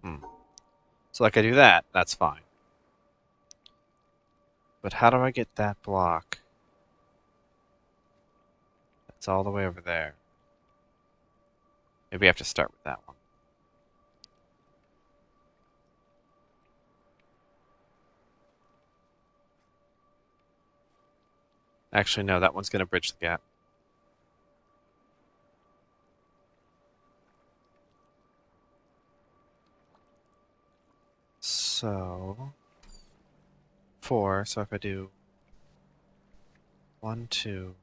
Hmm. So like I do that, that's fine. But how do I get that block? It's all the way over there. Maybe I have to start with that one. Actually, no, that one's going to bridge the gap. So, 4. So if I do 1, 2,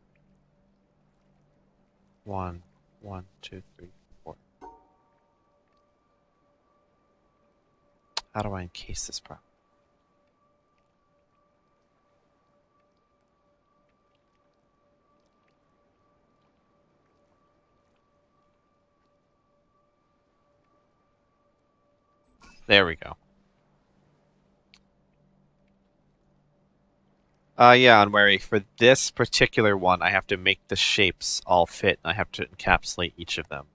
1, 1, 2, 3, 4. How do I encase this problem? There we go. Yeah, Unwary. For this particular one, I have to make the shapes all fit, and I have to encapsulate each of them.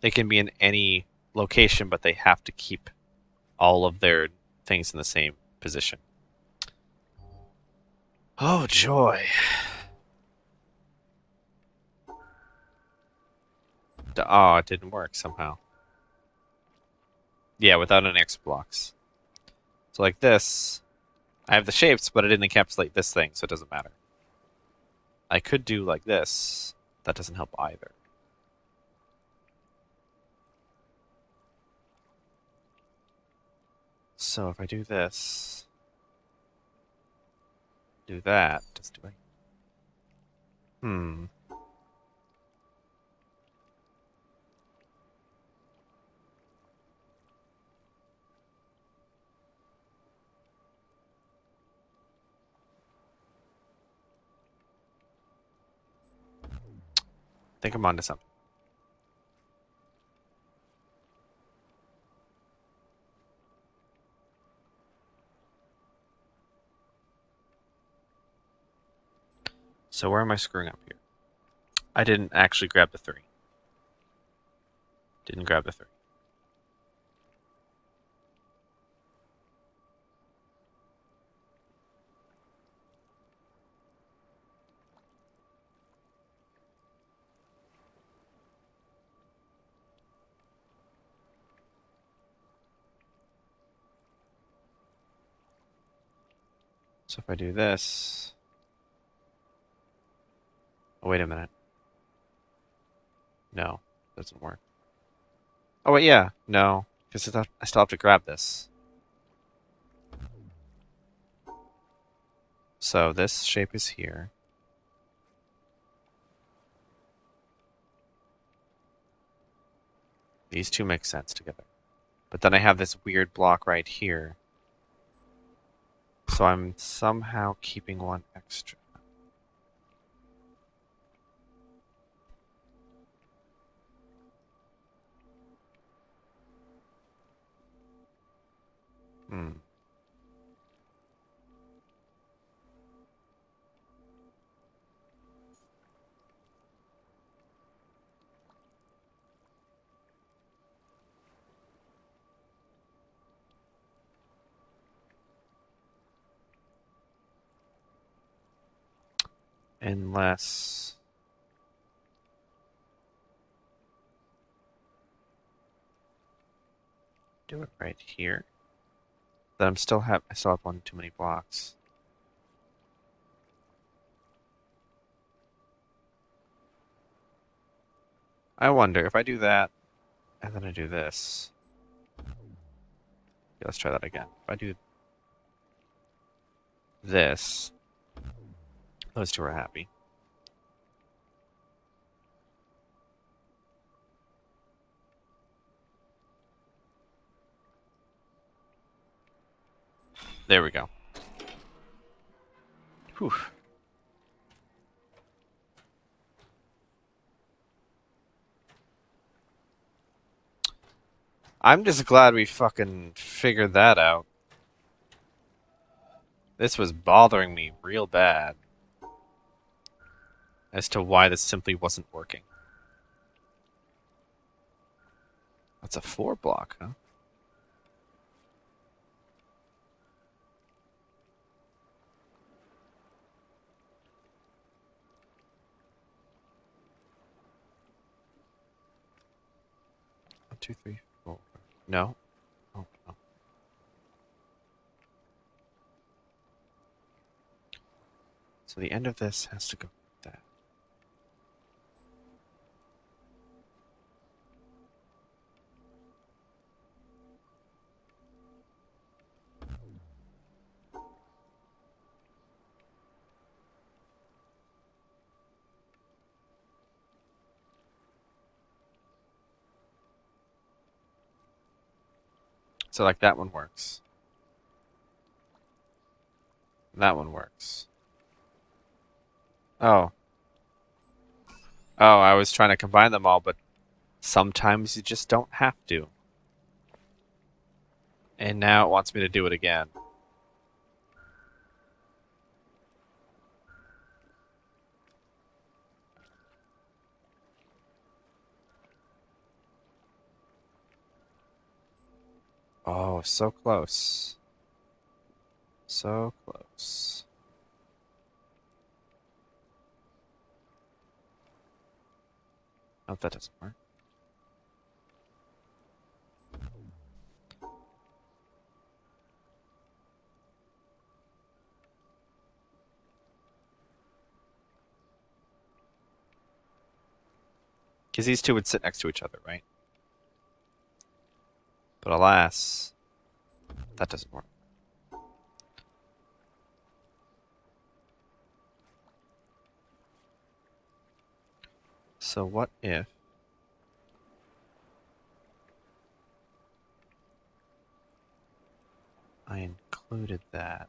They can be in any location, but they have to keep all of their things in the same position. Oh, joy. Oh, it didn't work somehow. Yeah, without an X blocks. So like this, I have the shapes, but I didn't encapsulate this thing, so it doesn't matter. I could do like this. That doesn't help either. So if I do this, do that, just do I? Hmm. think I'm onto something. So where am I screwing up here? I didn't actually grab the 3. Didn't grab the 3. So if I do this... Oh, wait a minute. No, doesn't work. Oh, wait, yeah. No, because I still have to grab this. So this shape is here. These two make sense together. But then I have this weird block right here. So I'm somehow keeping one extra. Hmm. Unless... do it right here. Then I still have one too many blocks. I wonder if I do that and then I do this. Okay, let's try that again. If I do this, those two are happy. There we go. Whew. I'm just glad we fucking figured that out. This was bothering me real bad as to why this simply wasn't working. That's a 4 block, huh? One, two, three, four. No. Oh, no. So the end of this has to go like that. So like that one works. That one works. Oh. Oh, I was trying to combine them all, but sometimes you just don't have to. And now it wants me to do it again. Oh, so close. So close. Oh, that doesn't work. Because these two would sit next to each other, right? But alas, that doesn't work. So what if I included that?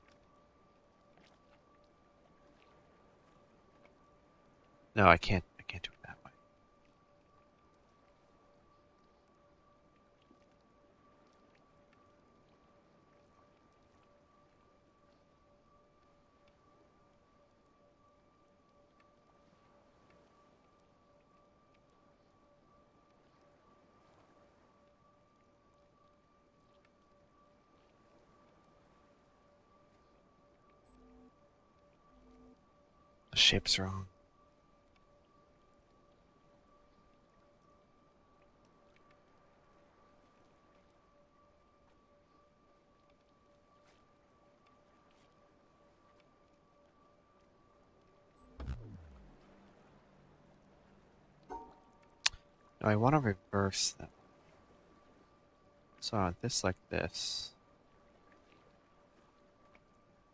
No, I can't do it that way. shape's wrong. No, I want to reverse them. So I want this like this.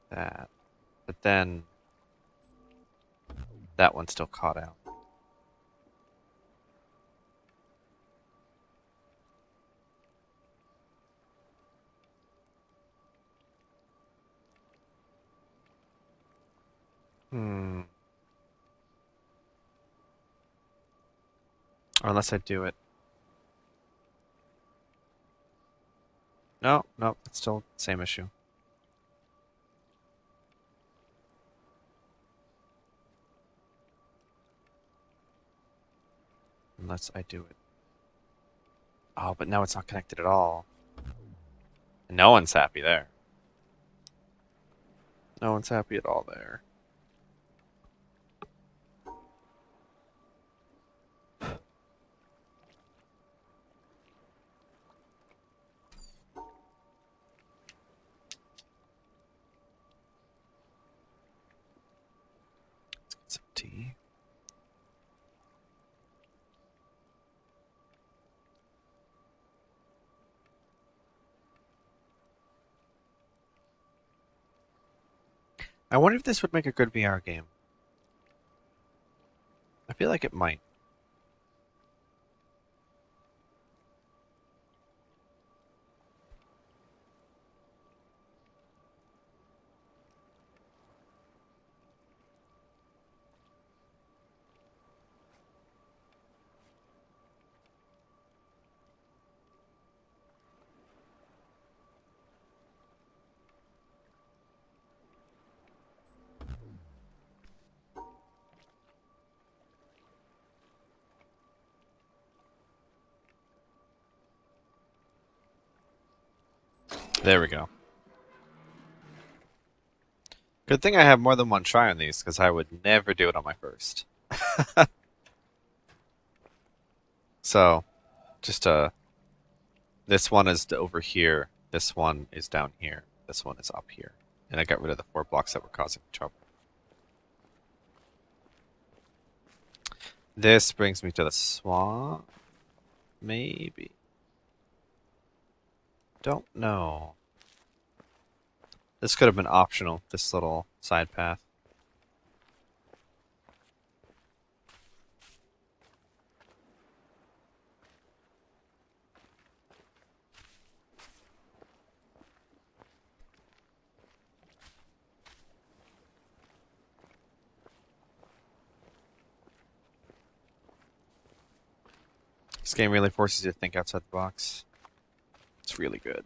That. But then that one's still caught out. Hmm. Or unless I do it. No, no, it's still the same issue. Unless I do it. Oh, but now it's not connected at all. And no one's happy there. No one's happy at all there. Let's get some tea. I wonder if this would make a good VR game. I feel like it might. There we go. Good thing I have more than one try on these, because I would never do it on my first. So, just this one is over here, this one is down here, this one is up here. And I got rid of the 4 blocks that were causing trouble. This brings me to the swamp. Maybe. Don't know. This could have been optional, this little side path. This game really forces you to think outside the box. It's really good.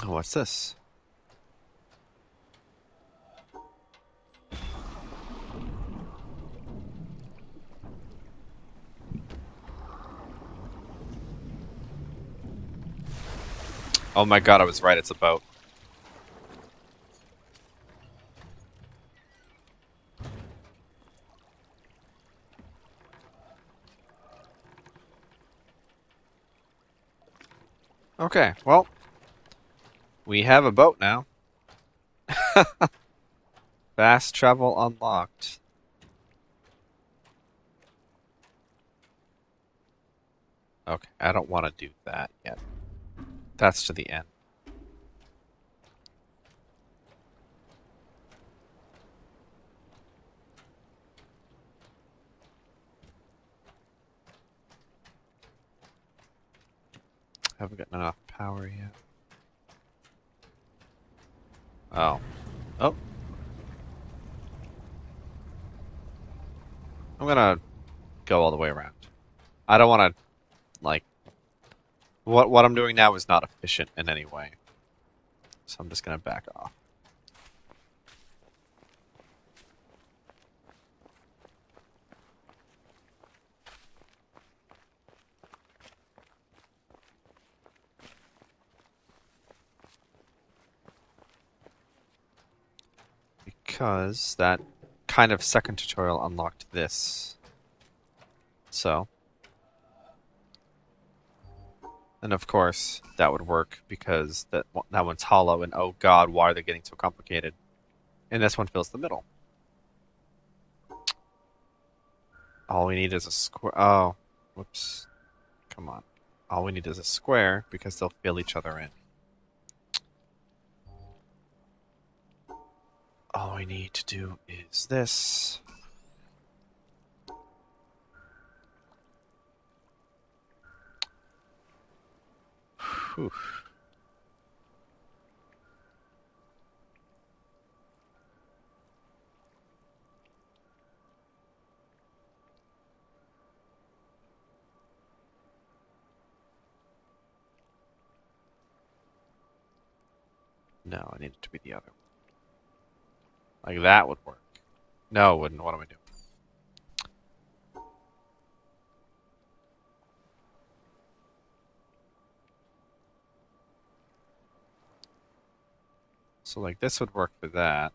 Oh, what's this? Oh my god, I was right, it's a boat. Okay, well, we have a boat now. Fast travel unlocked. Okay, I don't want to do that yet. That's to the end. Haven't gotten enough power yet. Oh. Oh. I'm gonna go all the way around. I don't want to, like... What I'm doing now is not efficient in any way. So I'm just gonna back off. because that kind of second tutorial unlocked this. So, and of course that would work because that one's hollow, and oh god, why are they getting so complicated? And this one fills the middle. All we need is a square. Oh, whoops. Come on. All we need is a square because they'll fill each other in. All we need to do is this. Whew. No, I need it to be the other one. Like that would work. No, it wouldn't. What am I doing? So like this would work for that.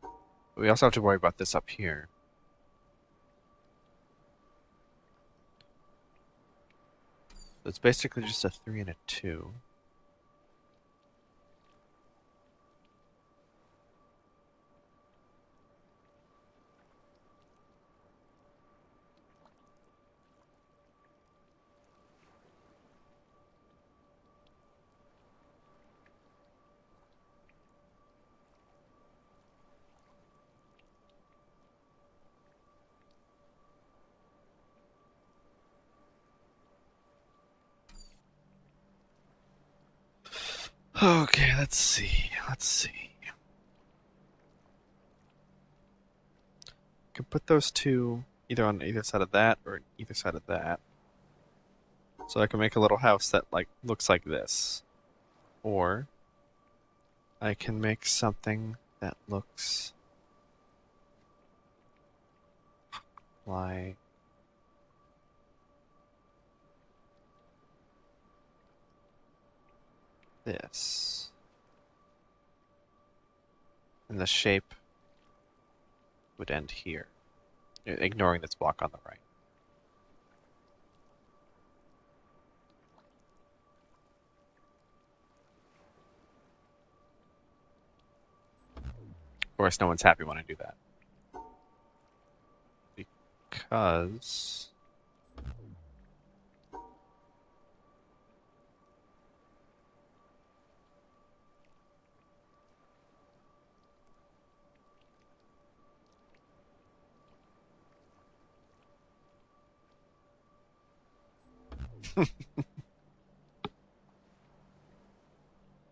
But we also have to worry about this up here. So it's basically just a 3 and a 2. Okay, let's see. Let's see. I can put those two either on either side of that or either side of that. So I can make a little house that like looks like this. Or I can make something that looks like this. And the shape would end here, ignoring this block on the right. Of course, no one's happy when I do that. Because...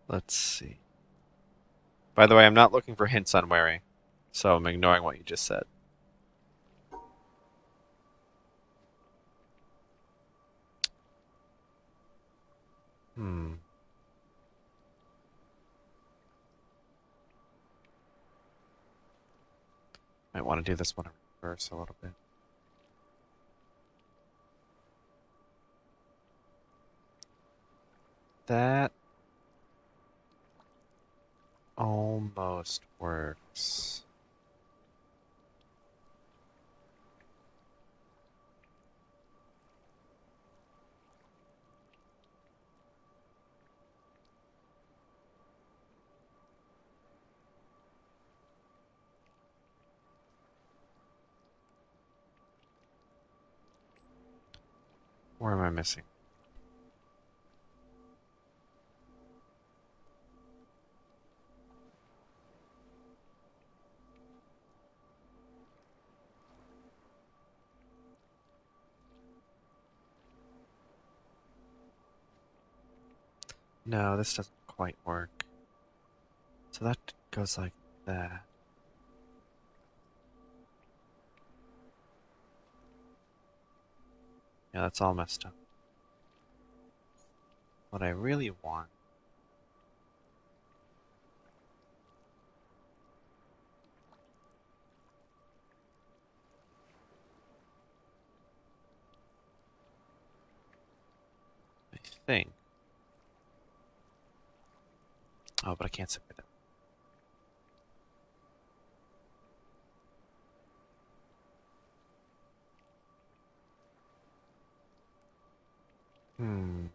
Let's see. By the way, I'm not looking for hints on wearing, so I'm ignoring what you just said. Hmm. Might want to do this one in reverse a little bit. That almost works. Where am I missing? No, this doesn't quite work. So that goes like that. Yeah, that's all messed up. What I really want... I think Oh, but I can't separate them. Hmm.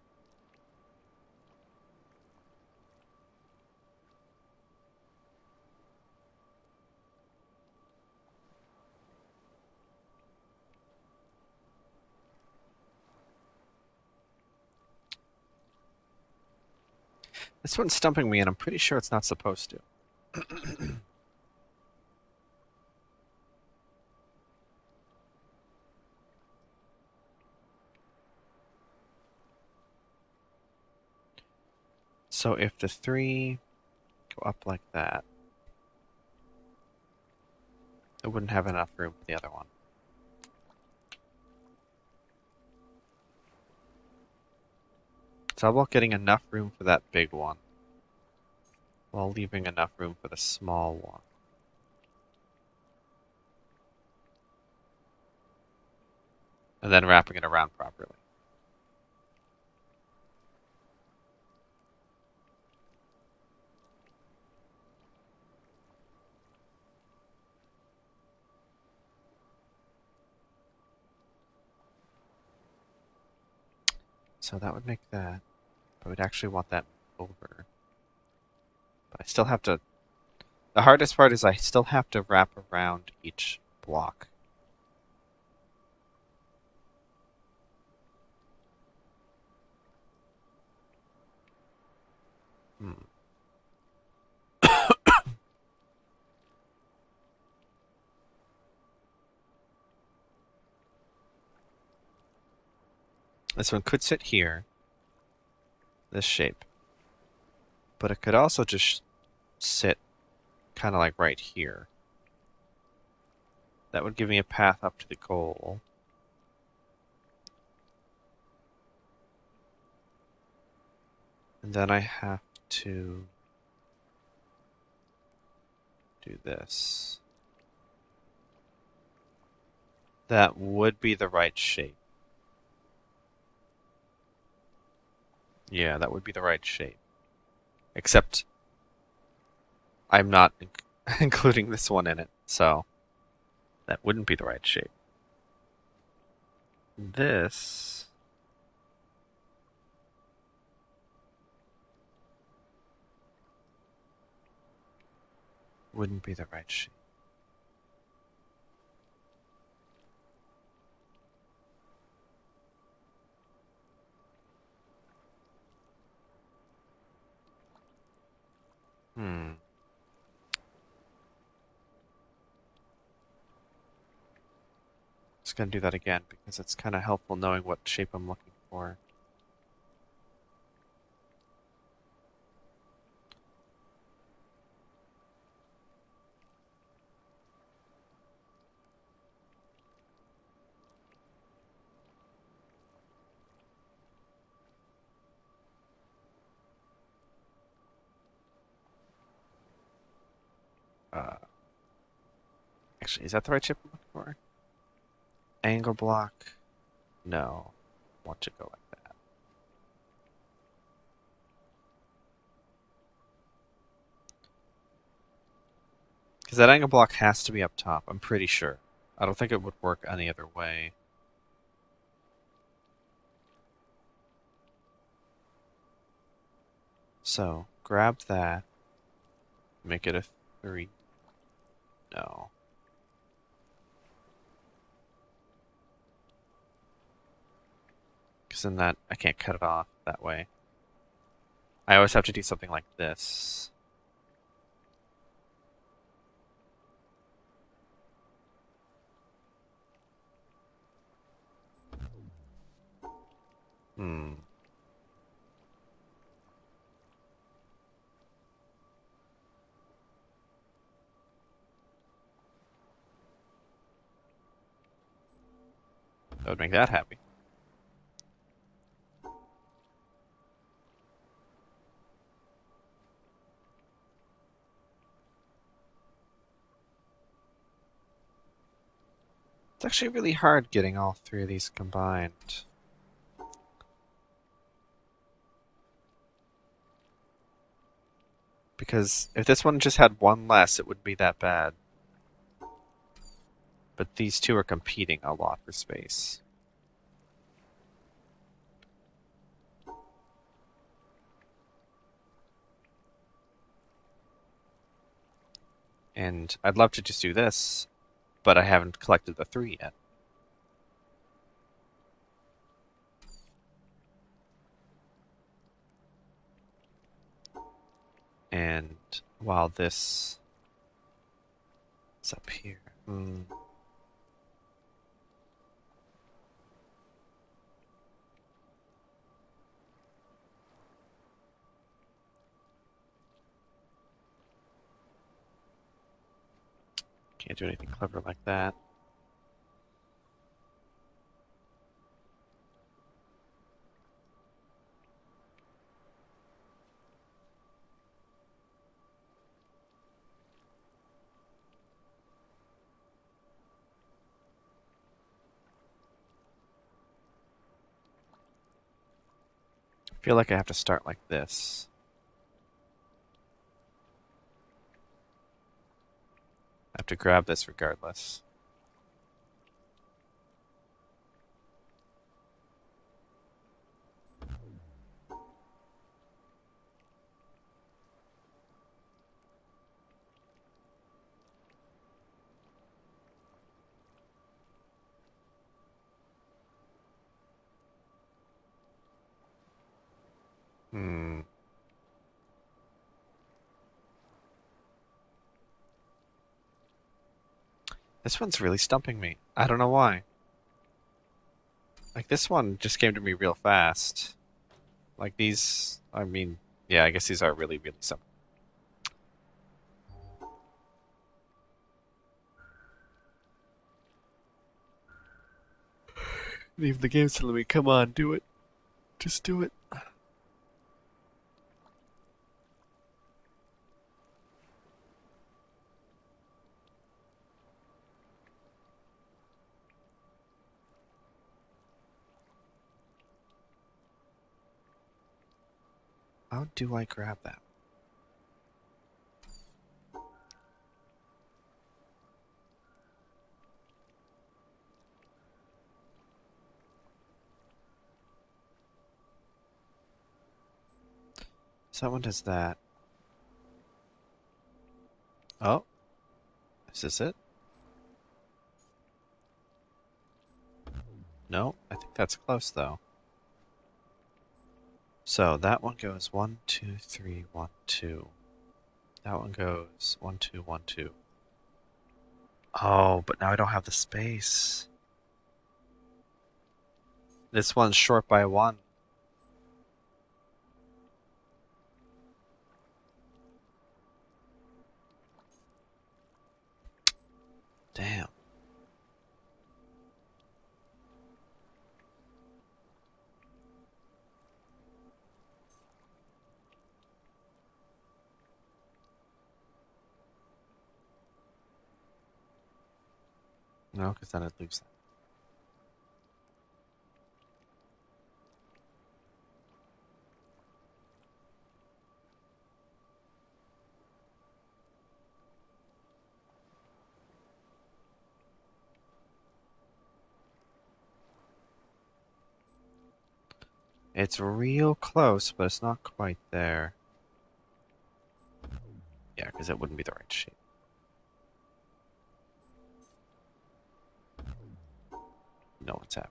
This one's stumping me, and I'm pretty sure it's not supposed to. So if the three go up like that, it wouldn't have enough room for the other one. So how about getting enough room for that big one, while leaving enough room for the small one? And then wrapping it around properly. So that would make that, but we'd actually want that over. But I still have to, the hardest part is I still have to wrap around each block. Hmm. This one could sit here, this shape. But it could also just sit kind of like right here. That would give me a path up to the goal. And then I have to do this. That would be the right shape. Yeah, that would be the right shape. Except I'm not including this one in it, so that wouldn't be the right shape. This wouldn't be the right shape. Hmm. Just gonna do that again because it's kind of helpful knowing what shape I'm looking for. Uh, Actually, is that the right shape I'm looking for? Angle block? No. Want to go like that. Because that angle block has to be up top, I'm pretty sure. I don't think it would work any other way. So, grab that. Make it a 3. No. Because then that, I can't cut it off that way. I always have to do something like this. Hmm. That would make that happy. It's actually really hard getting all 3 of these combined. Because if this one just had one less, it wouldn't be that bad. But these two are competing a lot for space. And I'd love to just do this, but I haven't collected the 3 yet. And while this is up here. Can't do anything clever like that. I feel like I have to start like this. I have to grab this regardless. Hmm. This one's really stumping me. I don't know why. Like, this one just came to me real fast. Like, these, I mean, yeah, I guess these are really, really simple. Leave the game's telling me, come on, do it. Just do it. How do I grab that? So that one does that. Oh, is this it? No, I think that's close though. So that one goes 1, 2, 3, 1, 2. That one goes 1, 2, 1, 2. Oh, but now I don't have the space. This one's short by 1. Damn. No, because then I'd lose that. It's real close, but it's not quite there. Yeah, because it wouldn't be the right shape. No one's happening.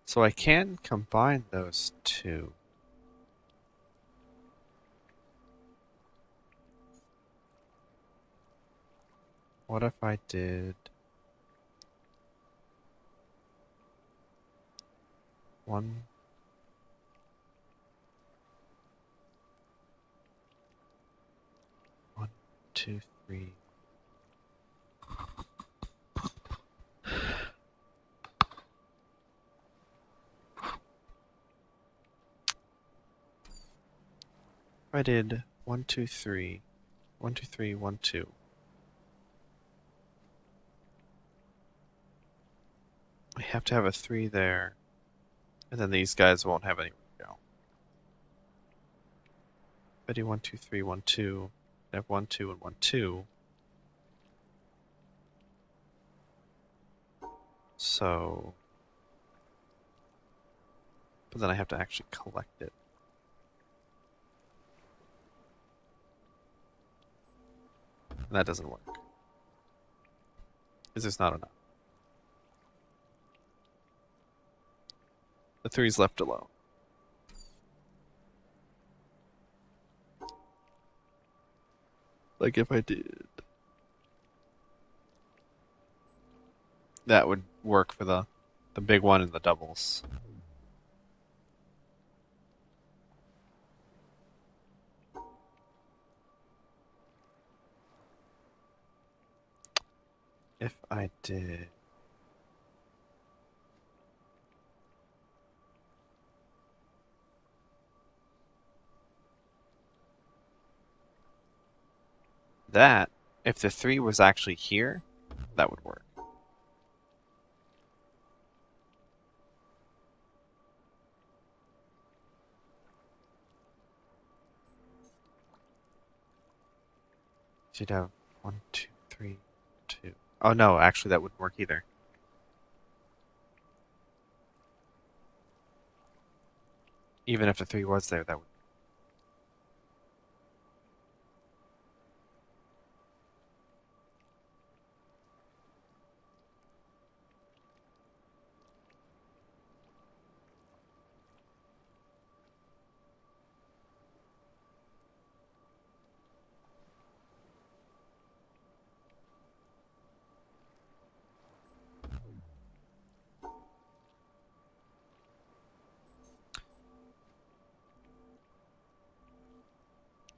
So I can combine those two. What if I did 1, 1, 2, 3. If I did 1, 2, 3. 1, 2, 3, 1, 2. We have to have a 3 there. And then these guys won't have anywhere to go. Betty 1, 2, 3, 1, 2. I have 1, 2, and 1, 2. So. But then I have to actually collect it. And that doesn't work. Because there's not enough. The 3's left alone. Like if I did. That would work for the big one and the doubles. If I did. That, if the 3 was actually here, that would work. You'd have 1, 2, 3, 2. Oh no, actually that wouldn't work either. Even if the 3 was there, that would.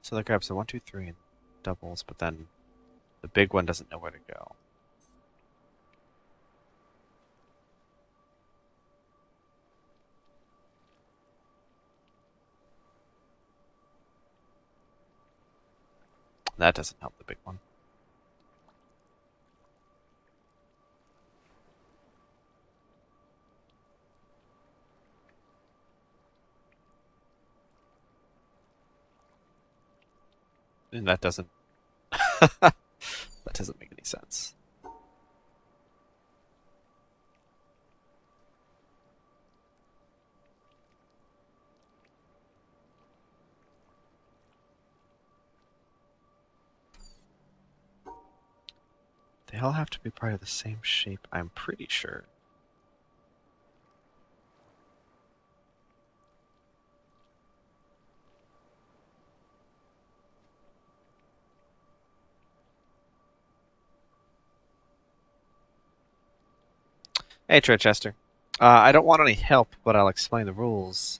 So that grabs the 1, 2, 3 and doubles, but then the big one doesn't know where to go. That doesn't help the big one. And that doesn't. That doesn't make any sense. They all have to be part of the same shape, I'm pretty sure. Hey, Chichester. I don't want any help, but I'll explain the rules.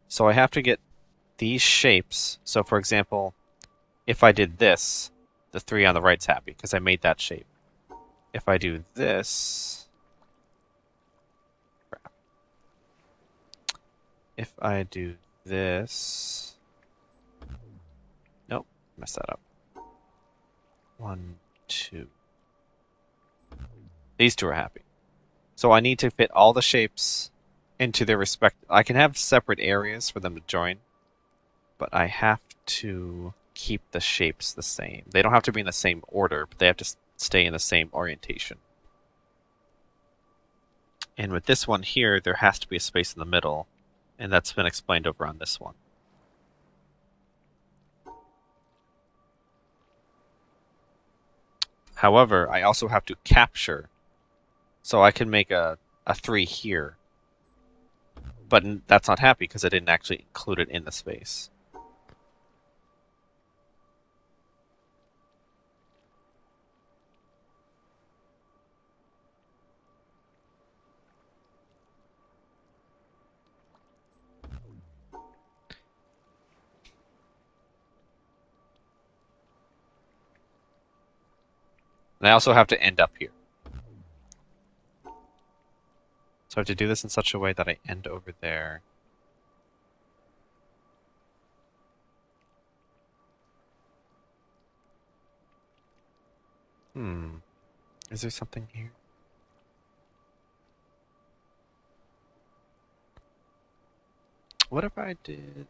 So I have to get these shapes. So, for example, if I did this, the 3 on the right's happy, because I made that shape. If I do this... Crap. If I do this... Nope, messed that up. 1, 2... These 2 are happy. So I need to fit all the shapes into their respective... I can have separate areas for them to join, but I have to keep the shapes the same. They don't have to be in the same order, but they have to stay in the same orientation. And with this one here, there has to be a space in the middle, and that's been explained over on this one. However, I also have to capture, so I can make a 3 here, but that's not happy because I didn't actually include it in the space. And I also have to end up here. So I have to do this in such a way that I end over there. Is there something here? What if I did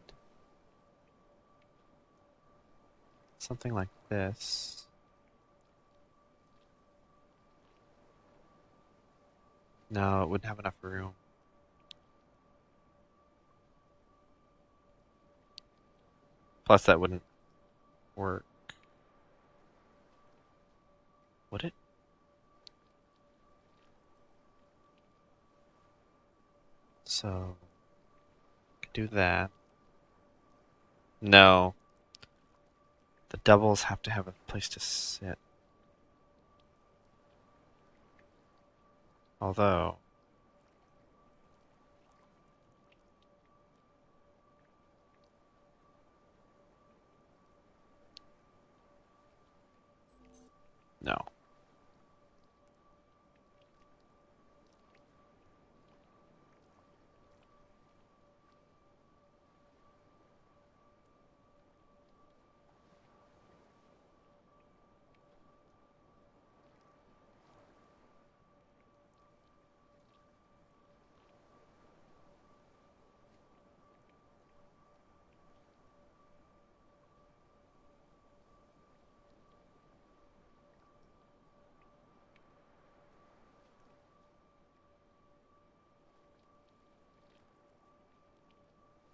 something like this? No, it wouldn't have enough room. Plus, that wouldn't work. Would it? So, could do that. No. The doubles have to have a place to sit. Although, no.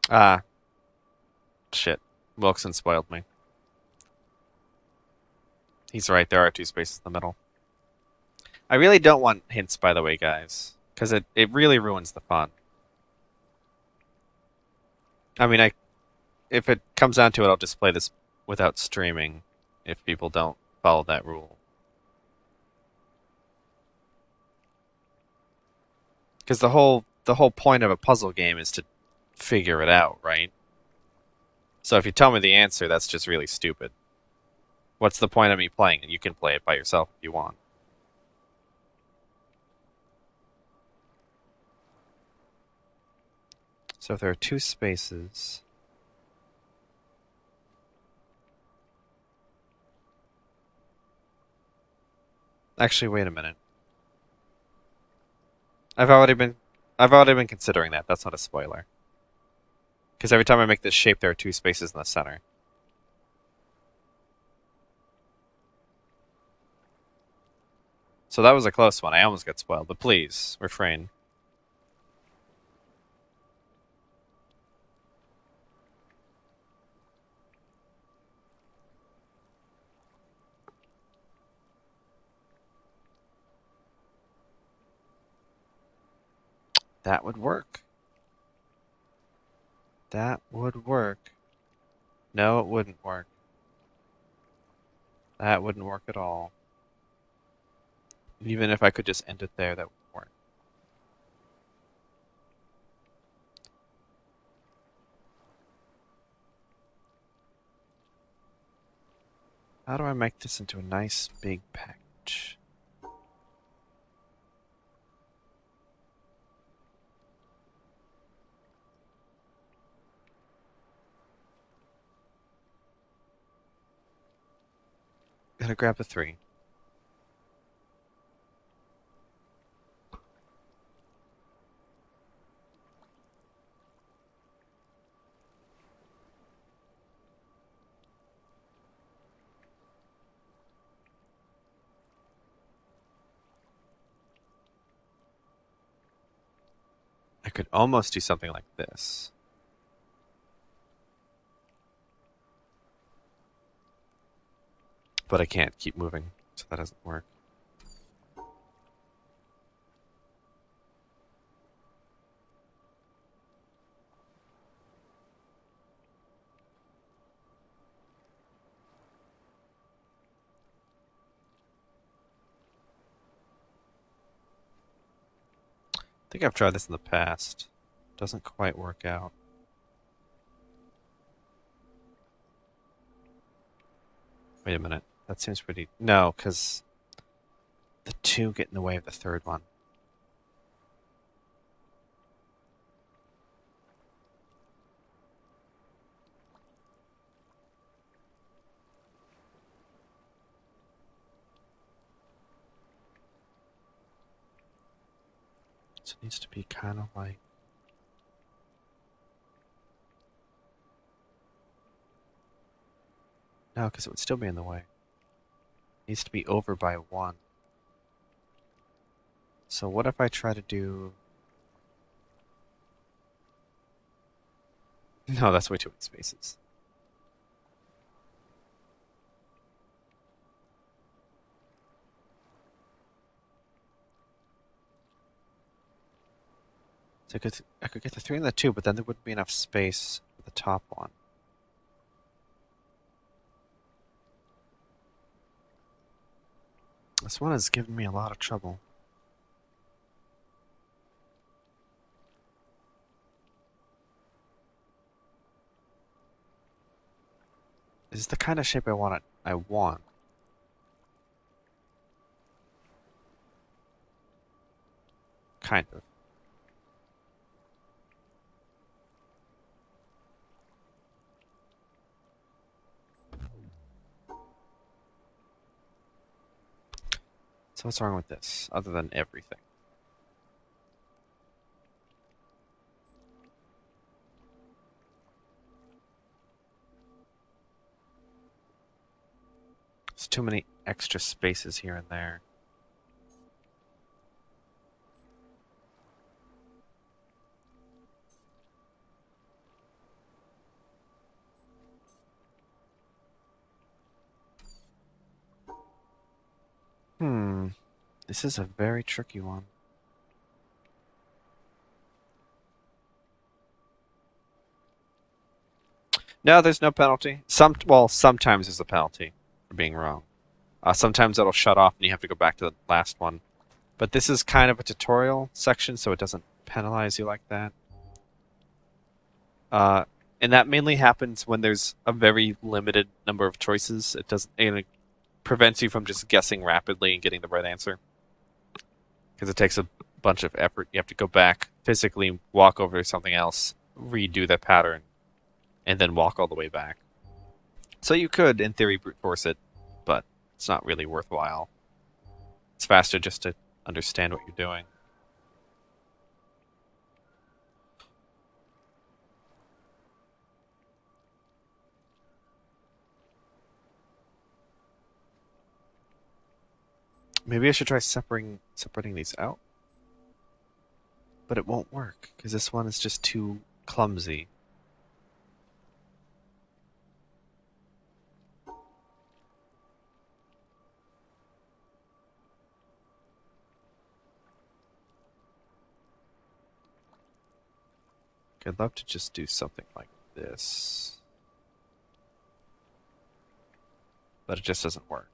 Ah, shit. Wilkson spoiled me. He's right, there are two spaces in the middle. I really don't want hints, by the way, guys. Because it really ruins the fun. I mean, if it comes down to it, I'll just play this without streaming if people don't follow that rule. Because the whole point of a puzzle game is to figure it out, right? So if you tell me the answer, that's just really stupid. What's the point of me playing it? You can play it by yourself if you want. So if there are two spaces, actually, wait a minute. I've already been I've already been considering that. That's not a spoiler. Because every time I make this shape, there are two spaces in the center. So that was a close one. I almost got spoiled, but please refrain. That would work. That would work. No, it wouldn't work. That wouldn't work at all. Even if I could just end it there, that wouldn't work. How do I make this into a nice big package? Gotta grab the three. I could almost do something like this. But I can't keep moving, so that doesn't work. I think I've tried this in the past. Doesn't quite work out. Wait a minute. That seems pretty... No, because the two get in the way of the third one. So it needs to be kind of like... No, because it would still be in the way. It needs to be over by 1. So what if I try to do... No, that's way too many spaces. So I could get the 3 and the 2, but then there wouldn't be enough space for the top one. This one is giving me a lot of trouble. This is the kind of shape I want. Kind of. So what's wrong with this, other than everything? There's too many extra spaces here and there. This is a very tricky one. No, there's no penalty. Sometimes there's a penalty for being wrong. Sometimes it'll shut off and you have to go back to the last one. But this is kind of a tutorial section, so it doesn't penalize you like that. And that mainly happens when there's a very limited number of choices. It prevents you from just guessing rapidly and getting the right answer. Because it takes a bunch of effort. You have to go back, physically walk over to something else, redo the pattern, and then walk all the way back. So you could, in theory, brute force it, but it's not really worthwhile. It's faster just to understand what you're doing. Maybe I should try separating these out. But it won't work, because this one is just too clumsy. I'd love to just do something like this. But it just doesn't work.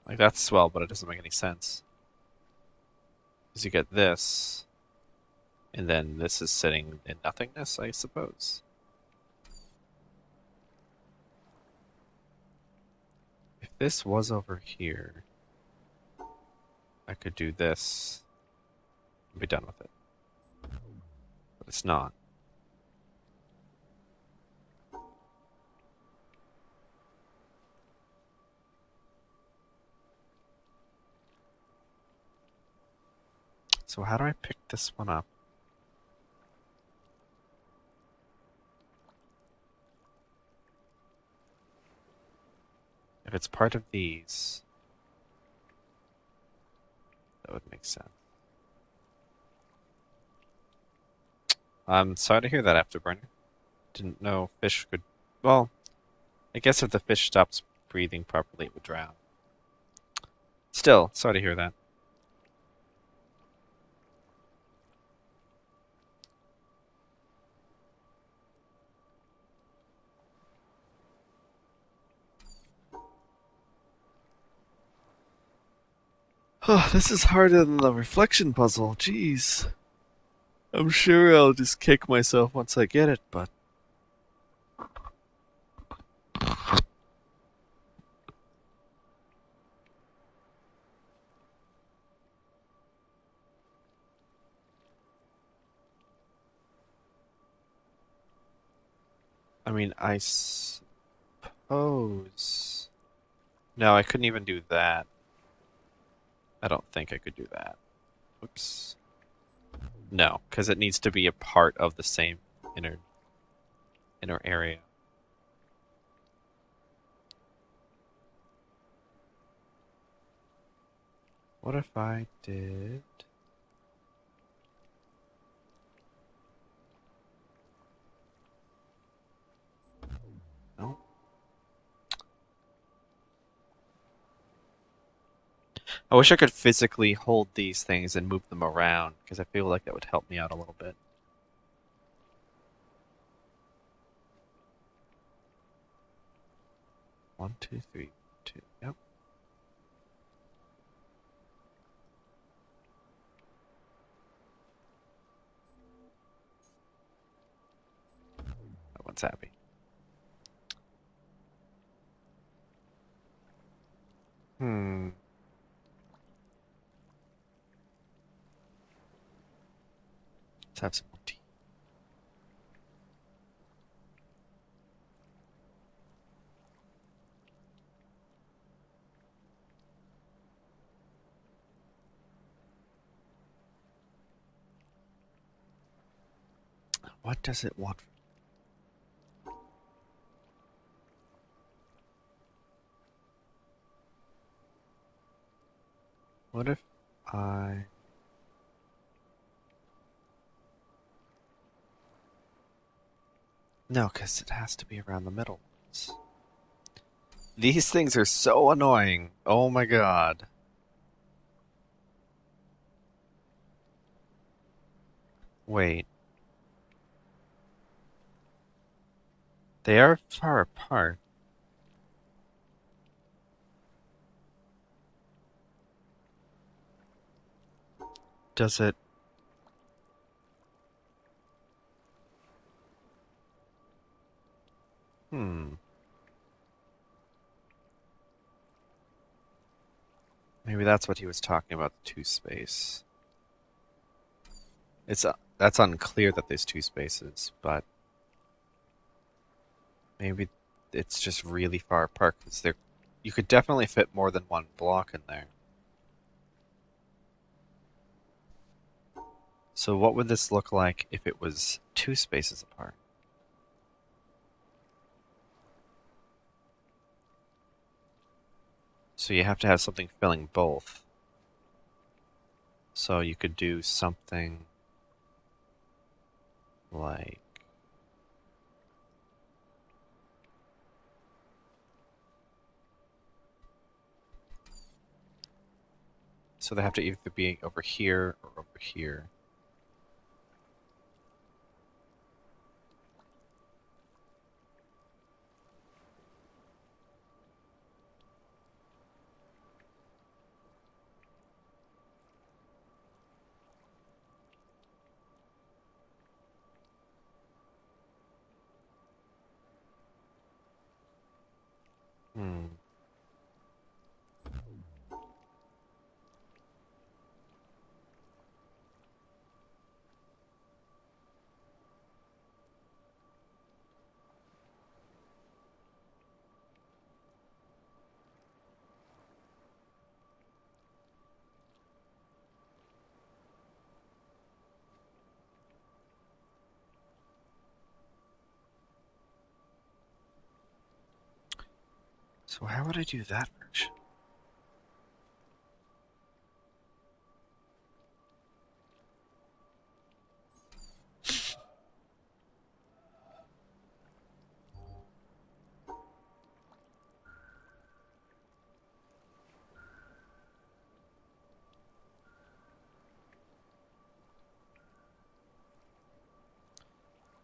Like, that's swell, but it doesn't make any sense. Because you get this, and then this is sitting in nothingness, I suppose. If this was over here, I could do this and be done with it. But it's not. So how do I pick this one up? If it's part of these, that would make sense. I'm sorry to hear that, Afterburner. Didn't know fish could... Well, I guess if the fish stops breathing properly, it would drown. Still, sorry to hear that. Oh, this is harder than the reflection puzzle, jeez. I'm sure I'll just kick myself once I get it, but... I mean, I suppose. No, I couldn't even do that. I don't think I could do that. Oops. No, because it needs to be a part of the same inner area. What if I did? No. I wish I could physically hold these things and move them around, because I feel like that would help me out a little bit. One, two, three, two. Yep. That one's happy. Hmm. Let's have some more tea. What does it want? What if I... No, because it has to be around the middle ones. These things are so annoying. Oh my god. Wait. They are far apart. Does it... Hmm. Maybe that's what he was talking about, the two space. It's that's unclear that there's two spaces, but maybe it's just really far apart because there you could definitely fit more than one block in there. So what would this look like if it was two spaces apart? So you have to have something filling both. So you could do something like so they have to either be over here or over here. Hmm. So how would I do that version?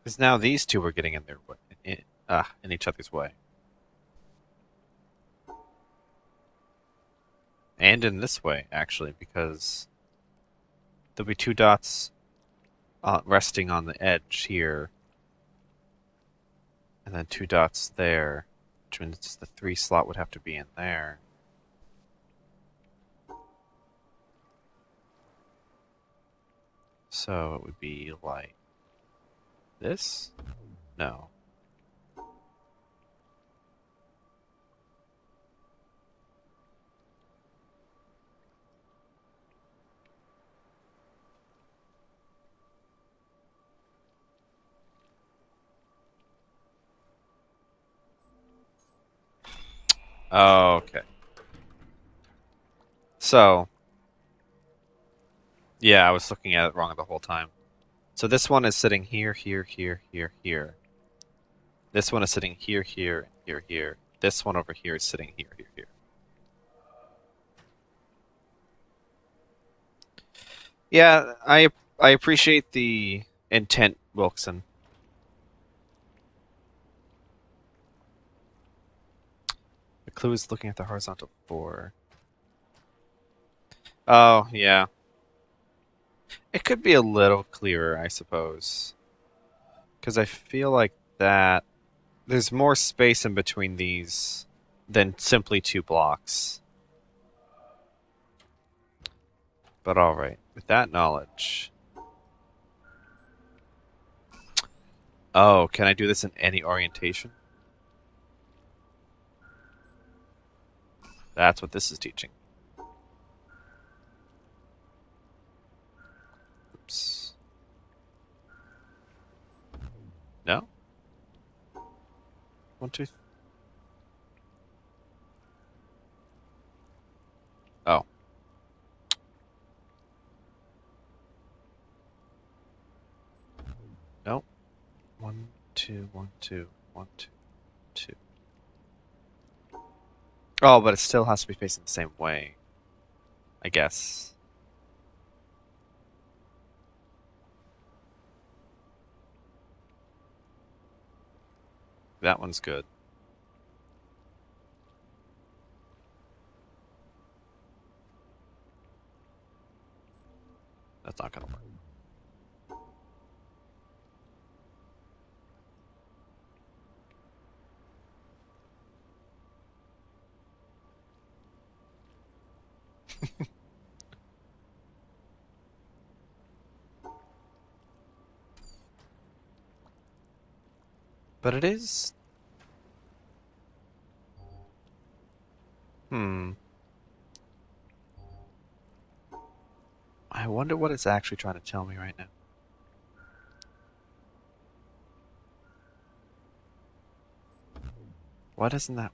Because now these two are getting in their way, in each other's way, and in this way actually, because there'll be two dots resting on the edge here, and then two dots there, which means the 3 slot would have to be in there. So it would be like this? No. Okay. So, yeah, I was looking at it wrong the whole time. So this one is sitting here, here, here, here, here. This one is sitting here, here, here, here. This one over here is sitting here, here, here. Yeah, I appreciate the intent, Wilkson. The clue is looking at the horizontal four. Oh, yeah. It could be a little clearer, I suppose. Because I feel like that there's more space in between these than simply two blocks. But alright, with that knowledge. Oh, can I do this in any orientation? That's what this is teaching. Oops. No? One, two. Oh. No. One, two, one, two, one, two, two. Oh, but it still has to be facing the same way. I guess. That one's good. That's not gonna work. But it is. Hmm. I wonder what it's actually trying to tell me right now. Why doesn't that?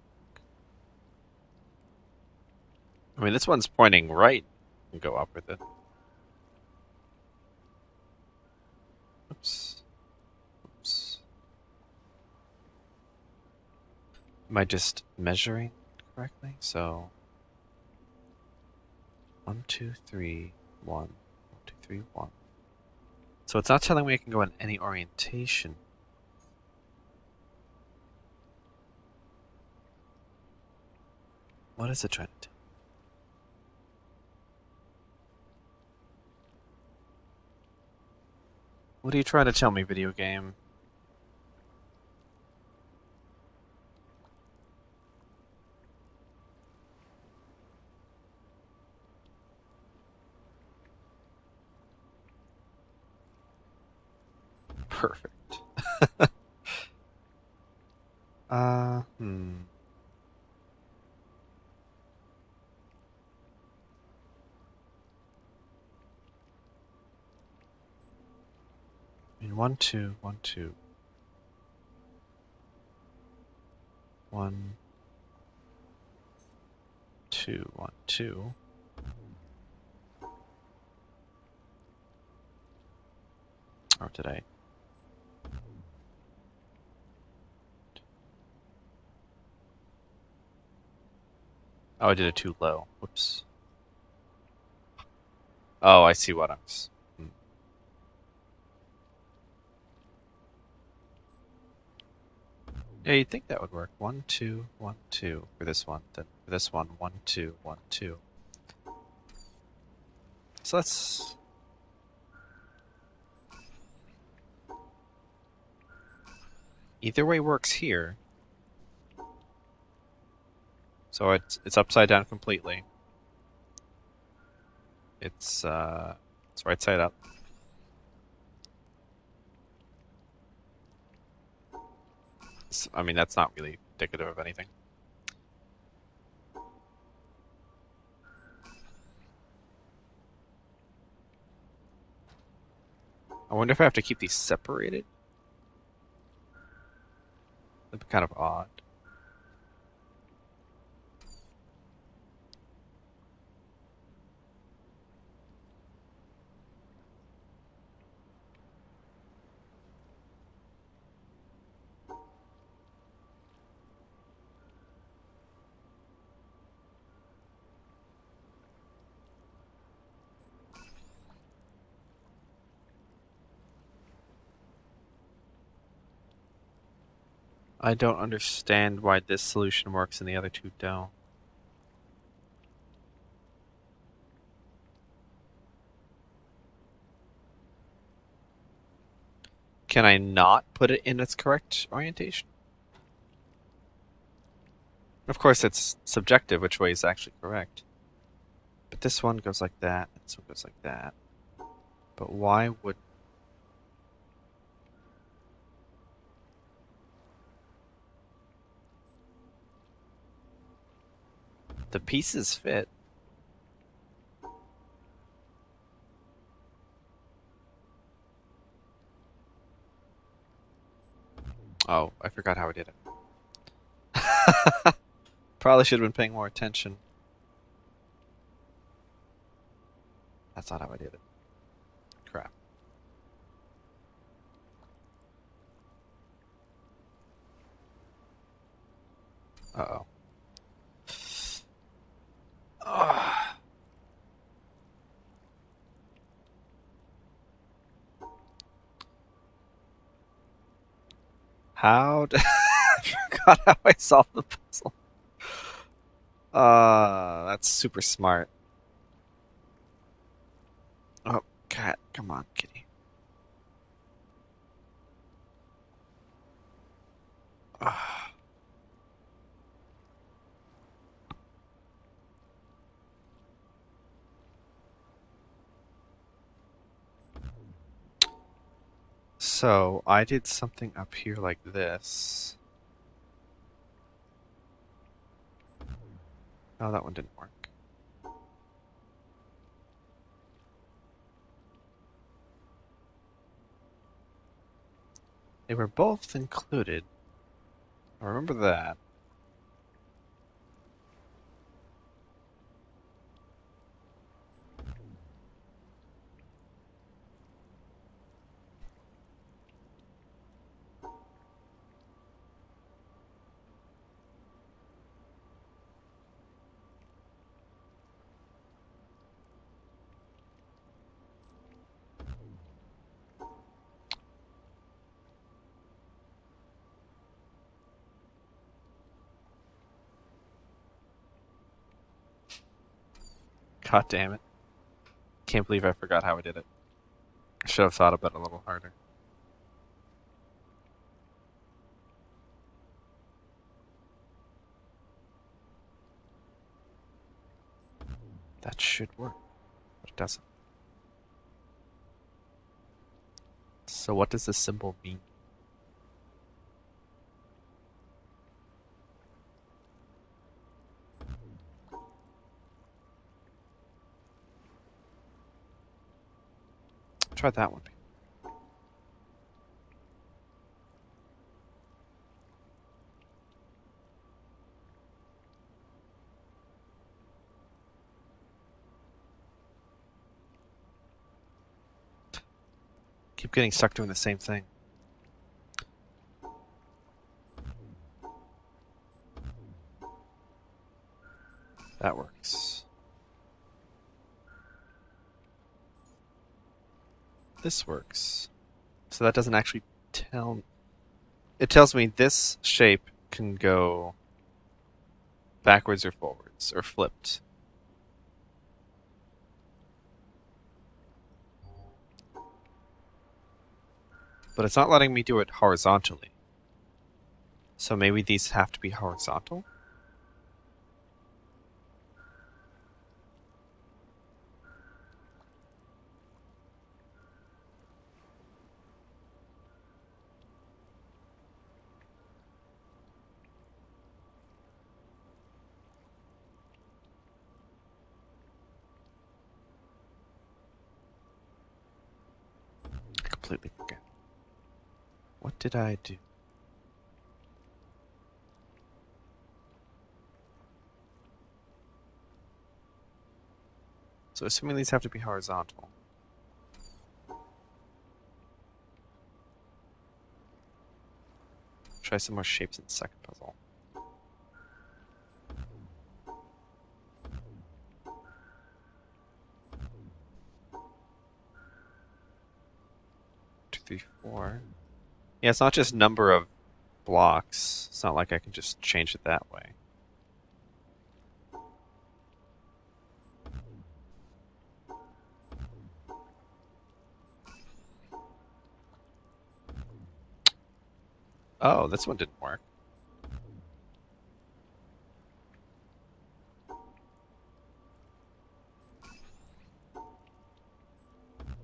I mean, this one's pointing right. And go up with it. Oops. Oops. Am I just measuring correctly? So 1, 2, 3, 1, 1, 2, 3, 1. So it's not telling me I can go in any orientation. What is it trying to do? What are you trying to tell me, video game? Perfect. Hmm. I mean, 1, 2, 1, 2. 1, 2, 1, 2. Or did I? Oh, I did it too low. Whoops. Oh, I see what I'm. Hmm. Yeah, you'd think that would work. 1, 2, 1, 2 for this one. Then for this one, 1, 2, 1, 2. So let's. Either way works here. So it's upside down completely. It's right side up. I mean, that's not really indicative of anything. I wonder if I have to keep these separated. That'd be kind of odd. I don't understand why this solution works and the other two don't. Can I not put it in its correct orientation? Of course, it's subjective which way is actually correct. But this one goes like that, and this one goes like that. But why would... The pieces fit. Oh, I forgot how I did it. Probably should have been paying more attention. That's not how I did it. Crap. Uh-oh. Ah. How did... I forgot how I solved the puzzle. That's super smart. Oh, cat. Come on, kitty. Ah. So, I did something up here like this. Oh, that one didn't work. They were both included. I remember that. God damn it. Can't believe I forgot how I did it. I should have thought about it a little harder. That should work, but it doesn't. So what does this symbol mean? Try that one. Keep getting stuck doing the same thing. That works. This works. So that doesn't actually tell... It tells me this shape can go backwards or forwards, or flipped. But it's not letting me do it horizontally. So maybe these have to be horizontal? I completely forget. What did I do? So assuming these have to be horizontal. Try some more shapes in the second puzzle. Two, three, four. Yeah, it's not just number of blocks. It's not like I can just change it that way. Oh, this one didn't work.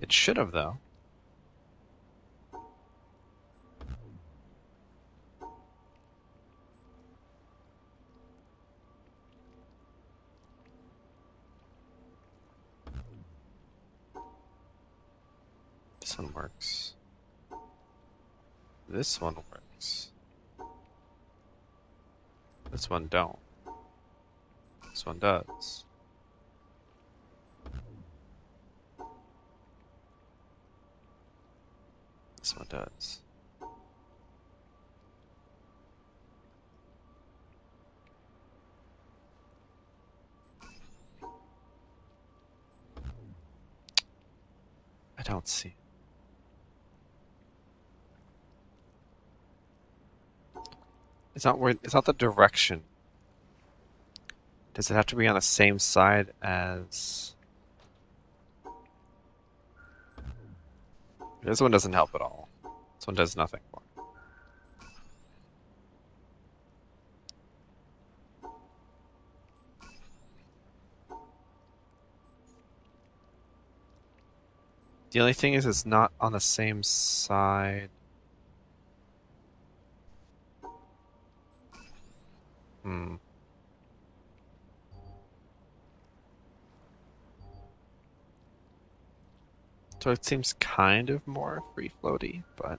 It should have, though. This one works. This one works. This one don't. This one does. This one does. I don't see. It's not where. It's not the direction. Does it have to be on the same side as? This one doesn't help at all. This one does nothing for me. The only thing is it's not on the same side. Hmm. So it seems kind of more free floaty, but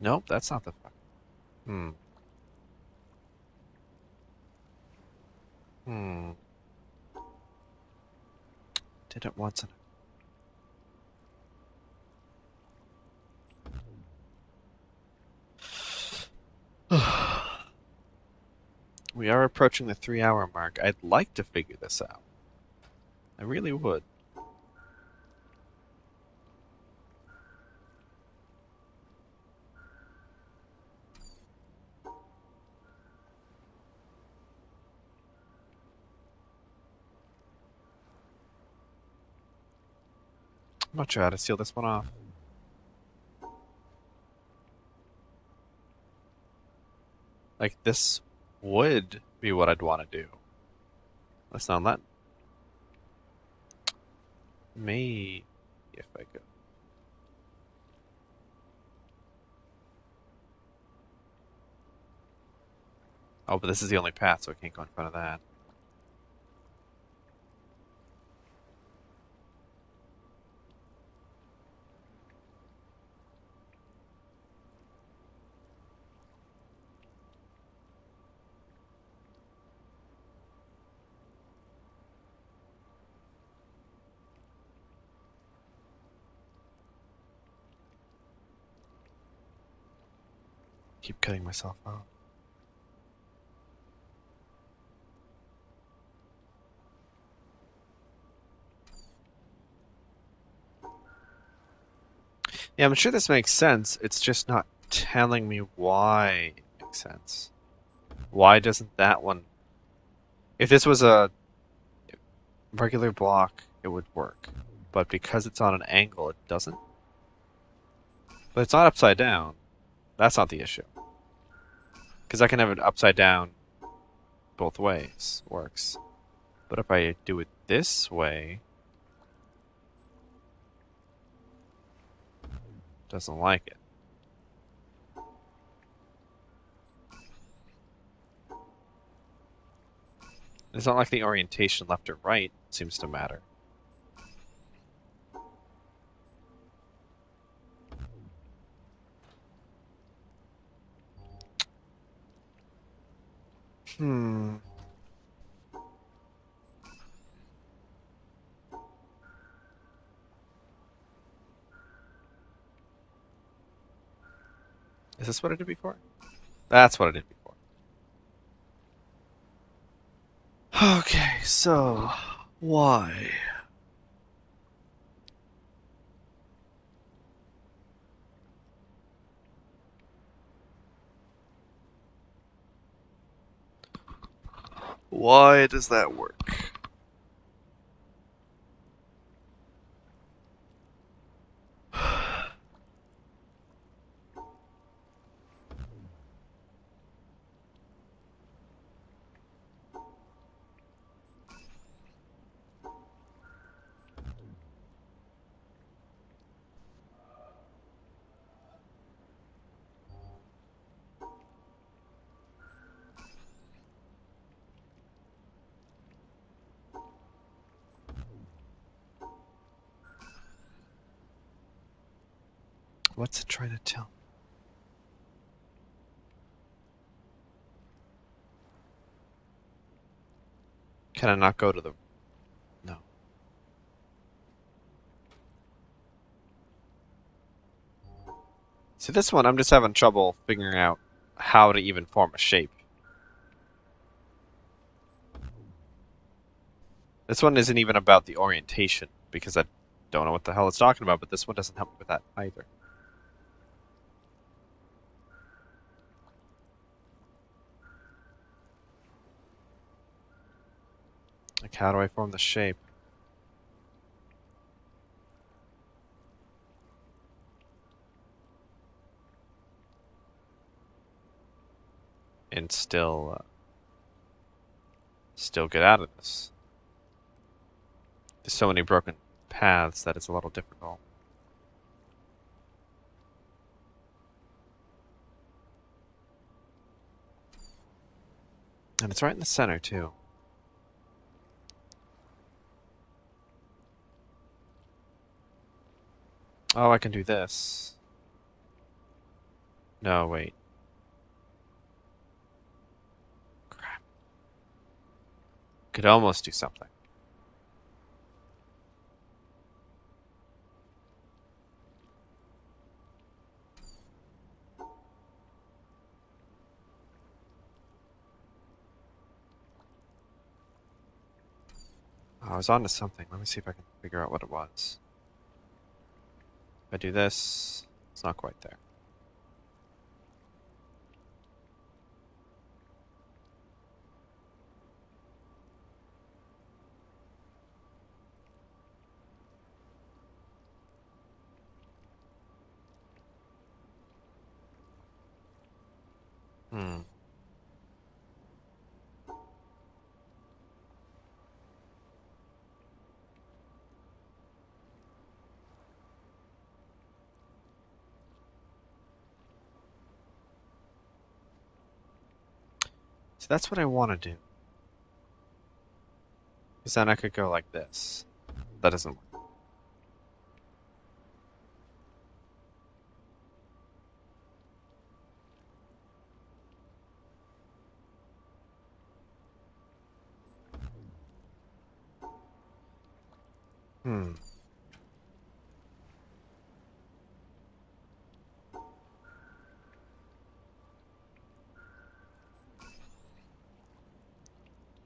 nope, that's not the fuck. Hmm. Hmm. Did it once and we are approaching the 3 hour mark. I'd like to figure this out. I really would. I'm not sure how to seal this one off. Like, this would be what I'd want to do. Let's not let. Maybe if I could. Oh, but this is the only path, so I can't go in front of that. Keep cutting myself off. Yeah, I'm sure this makes sense. It's just not telling me why it makes sense. Why doesn't that one... If this was a regular block, it would work. But because it's on an angle, it doesn't. But it's not upside down. That's not the issue. Because I can have it upside down both ways. Works. But if I do it this way, it doesn't like it. It's not like the orientation left or right seems to matter. Hmm. Is this what I did before? That's what I did before. Okay, so why? Why does that work? What's it trying to tell me? Can I not go to the... No. See, this one, I'm just having trouble figuring out how to even form a shape. This one isn't even about the orientation, because I don't know what the hell it's talking about, but this one doesn't help me with that either. Like, how do I form the shape? And still get out of this. There's so many broken paths that it's a little difficult. And it's right in the center, too. Oh, I can do this. No, wait. Crap. Could almost do something. Oh, I was onto something. Let me see if I can figure out what it was. If I do this, it's not quite there. Hmm. So that's what I want to do. Because then I could go like this. That doesn't work. Hmm.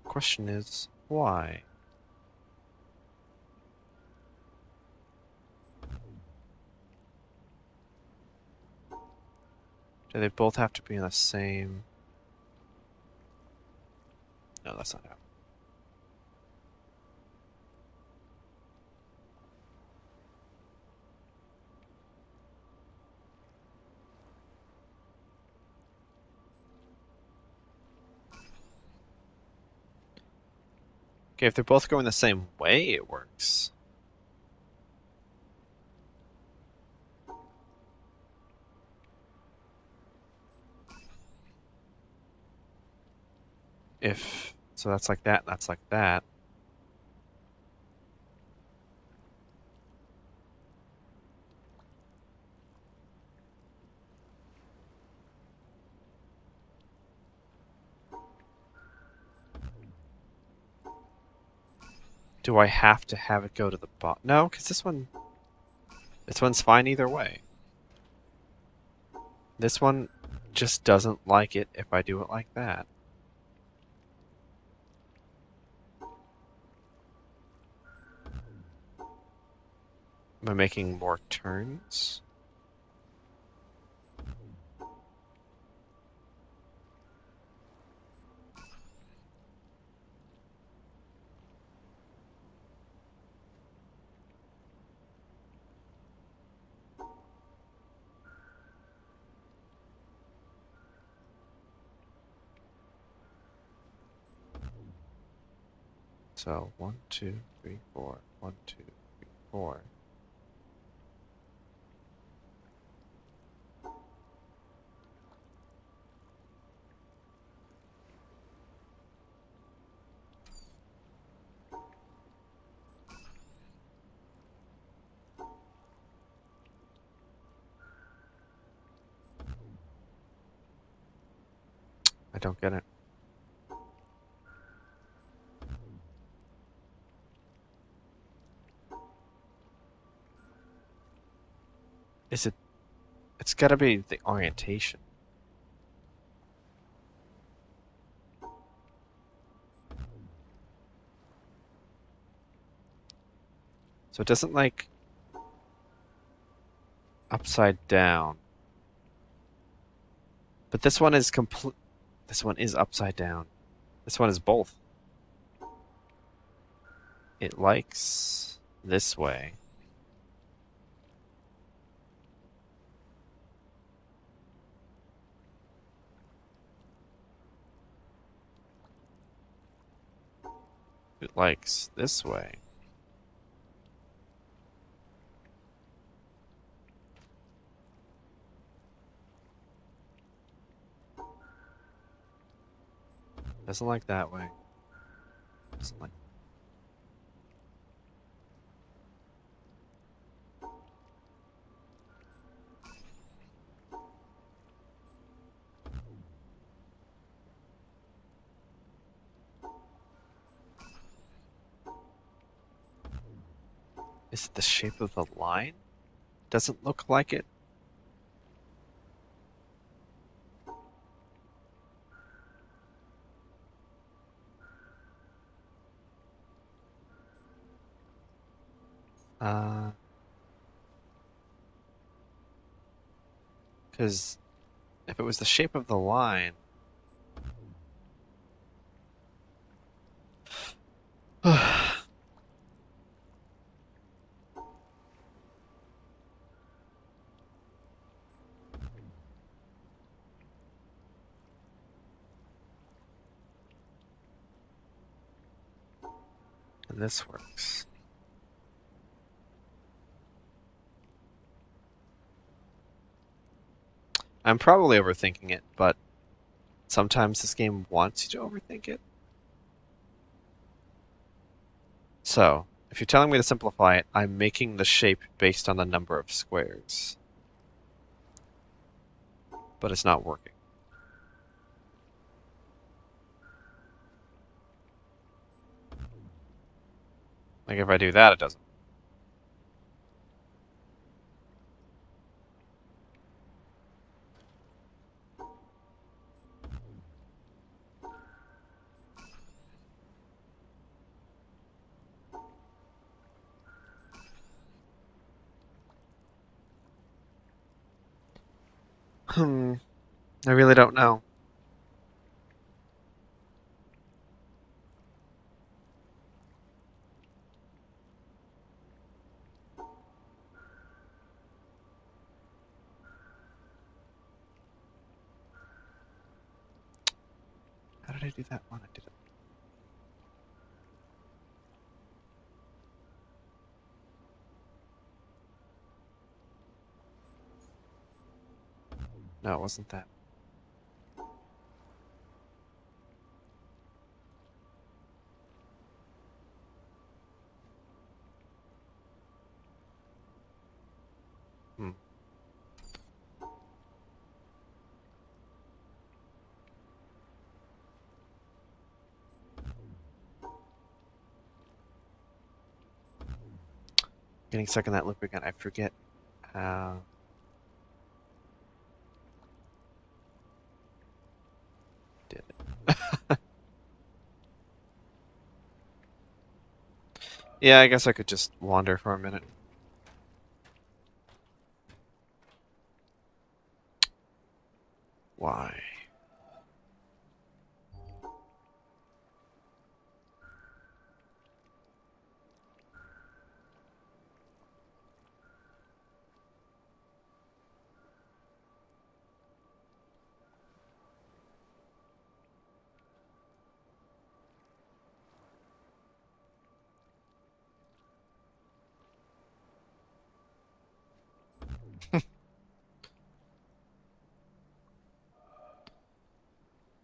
Question is, why? Do they both have to be in the same... No, that's not how. Okay, if they're both going the same way, it works. If... So that's like that, and that's like that. Do I have to have it go to the bottom? No, because this one's fine either way. This one just doesn't like it if I do it like that. Am I making more turns? So 1, 2, 3, 4. 1, 2, 3, 4. I don't get it. Is it? It's gotta be the orientation. So it doesn't like upside down. But this one is complete. This one is upside down. This one is both. It likes this way. It likes this way. Doesn't like that way. Doesn't like. Is it the shape of the line? Doesn't look like it. Uh, because if it was the shape of the line, and this works. I'm probably overthinking it, but sometimes this game wants you to overthink it. So, if you're telling me to simplify it, I'm making the shape based on the number of squares. But it's not working. Like if I do that, it doesn't. I really don't know. How did I do that one? I did it. No, it wasn't that. Hmm. Getting stuck in that loop again. I forget how. Yeah, I guess I could just wander for a minute. Why?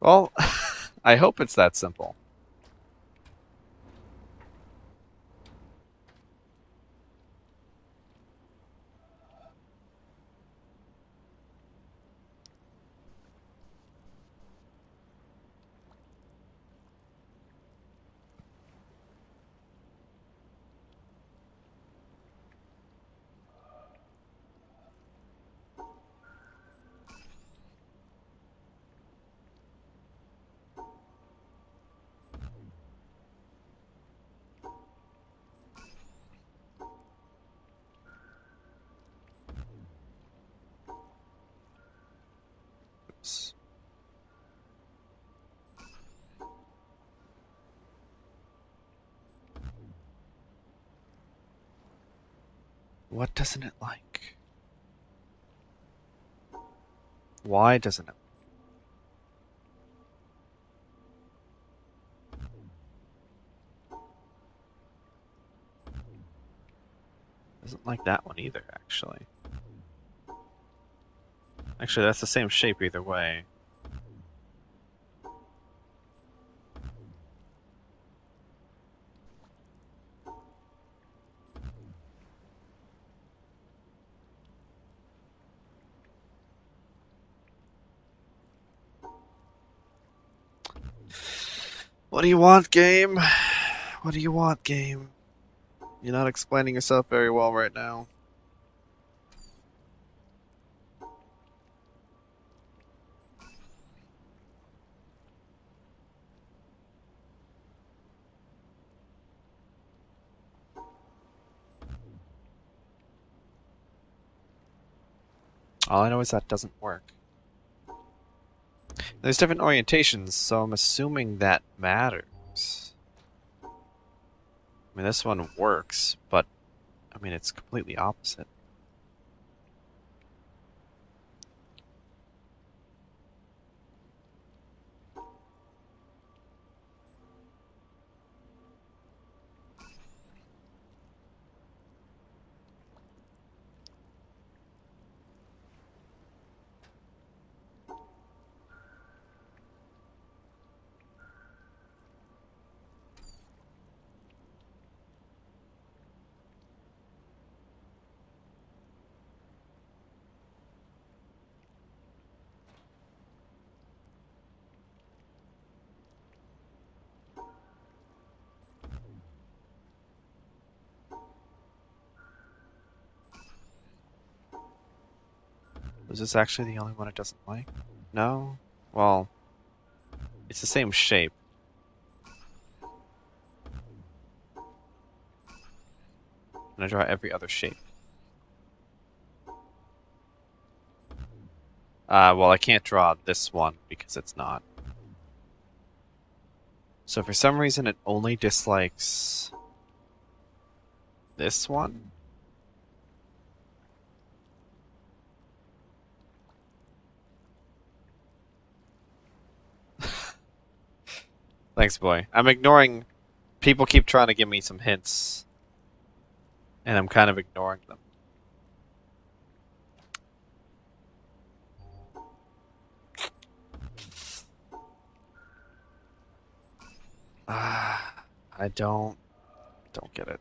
Well, I hope it's that simple. Oops. What doesn't it like? Why doesn't it? Doesn't like that one either, actually. Actually, that's the same shape either way. What do you want, game? What do you want, game? You're not explaining yourself very well right now. All I know is that doesn't work. There's different orientations, so I'm assuming that matters. I mean, this one works, but I mean, it's completely opposite. Was this actually the only one it doesn't like? No? Well, it's the same shape. And I draw every other shape. Well, I can't draw this one because it's not. So for some reason it only dislikes this one? Thanks, boy. I'm ignoring... People keep trying to give me some hints. And I'm kind of ignoring them. I don't get it.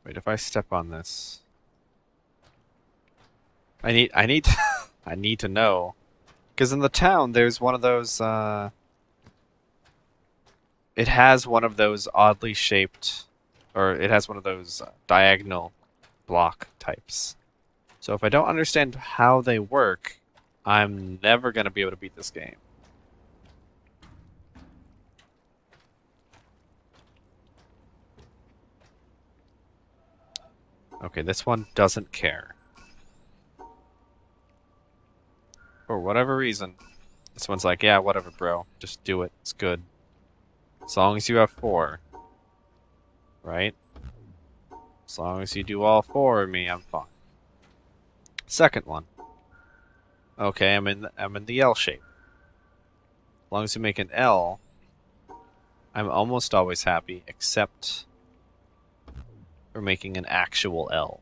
Wait, if I step on this, I need I need to know. Because in the town, there's one of those. It has one of those oddly shaped, or it has one of those diagonal block types. So if I don't understand how they work, I'm never going to be able to beat this game. Okay, this one doesn't care. For whatever reason, this one's like, yeah, whatever, bro. Just do it. It's good. As long as you have 4. Right? As long as you do all 4 of me, I'm fine. Second one. Okay, I'm in the L shape. As long as you make an L, I'm almost always happy, except for making an actual L.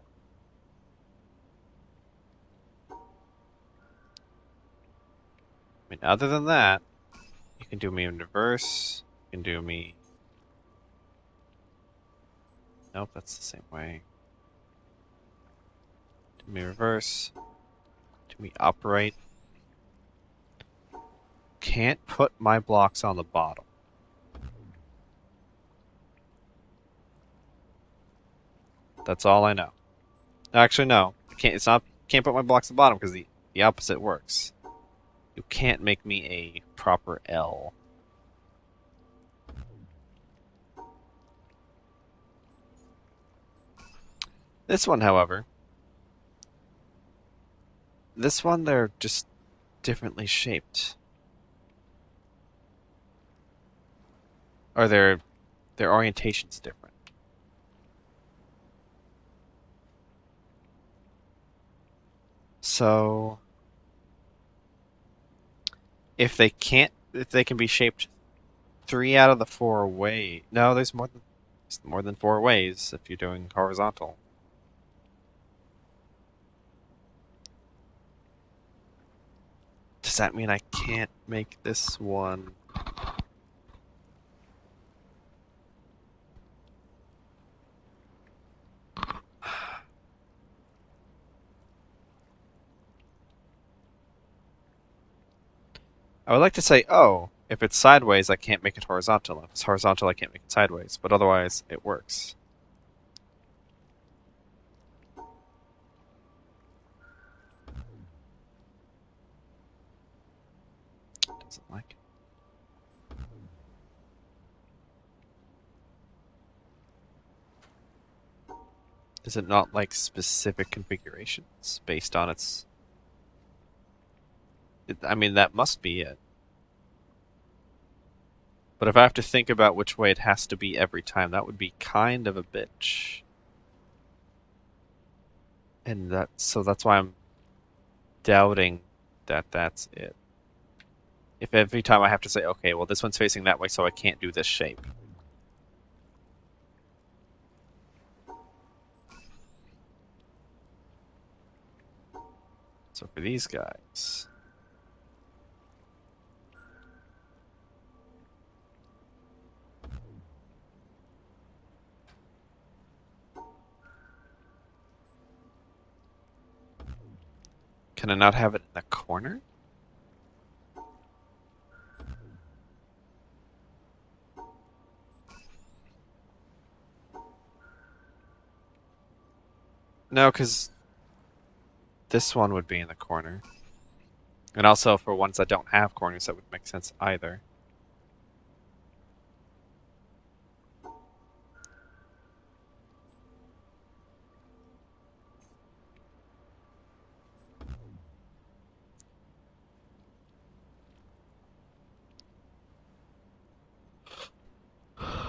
I mean, other than that, you can do me in reverse. You can do me. Nope, that's the same way. Do me reverse. Do me upright. Can't put my blocks on the bottom. That's all I know. Actually, no. I can't. It's not. Can't put my blocks on the bottom because the opposite works. You can't make me a proper L. This one, however, this one they're just differently shaped, or their orientation's different. So if they can be shaped 3 out of the 4 ways. No, there's more than 4 ways if you're doing horizontal. Does that mean I can't make this one? I would like to say, oh, if it's sideways, I can't make it horizontal. If it's horizontal, I can't make it sideways. But otherwise, it works. Doesn't like it. Does it not like specific configurations based on its... I mean, that must be it. But if I have to think about which way it has to be every time, that would be kind of a bitch. And that's why I'm doubting that that's it. If every time I have to say, okay, well, this one's facing that way, so I can't do this shape. So for these guys... Can I not have it in the corner? No, because this one would be in the corner. And also, for ones that don't have corners, that would make sense either.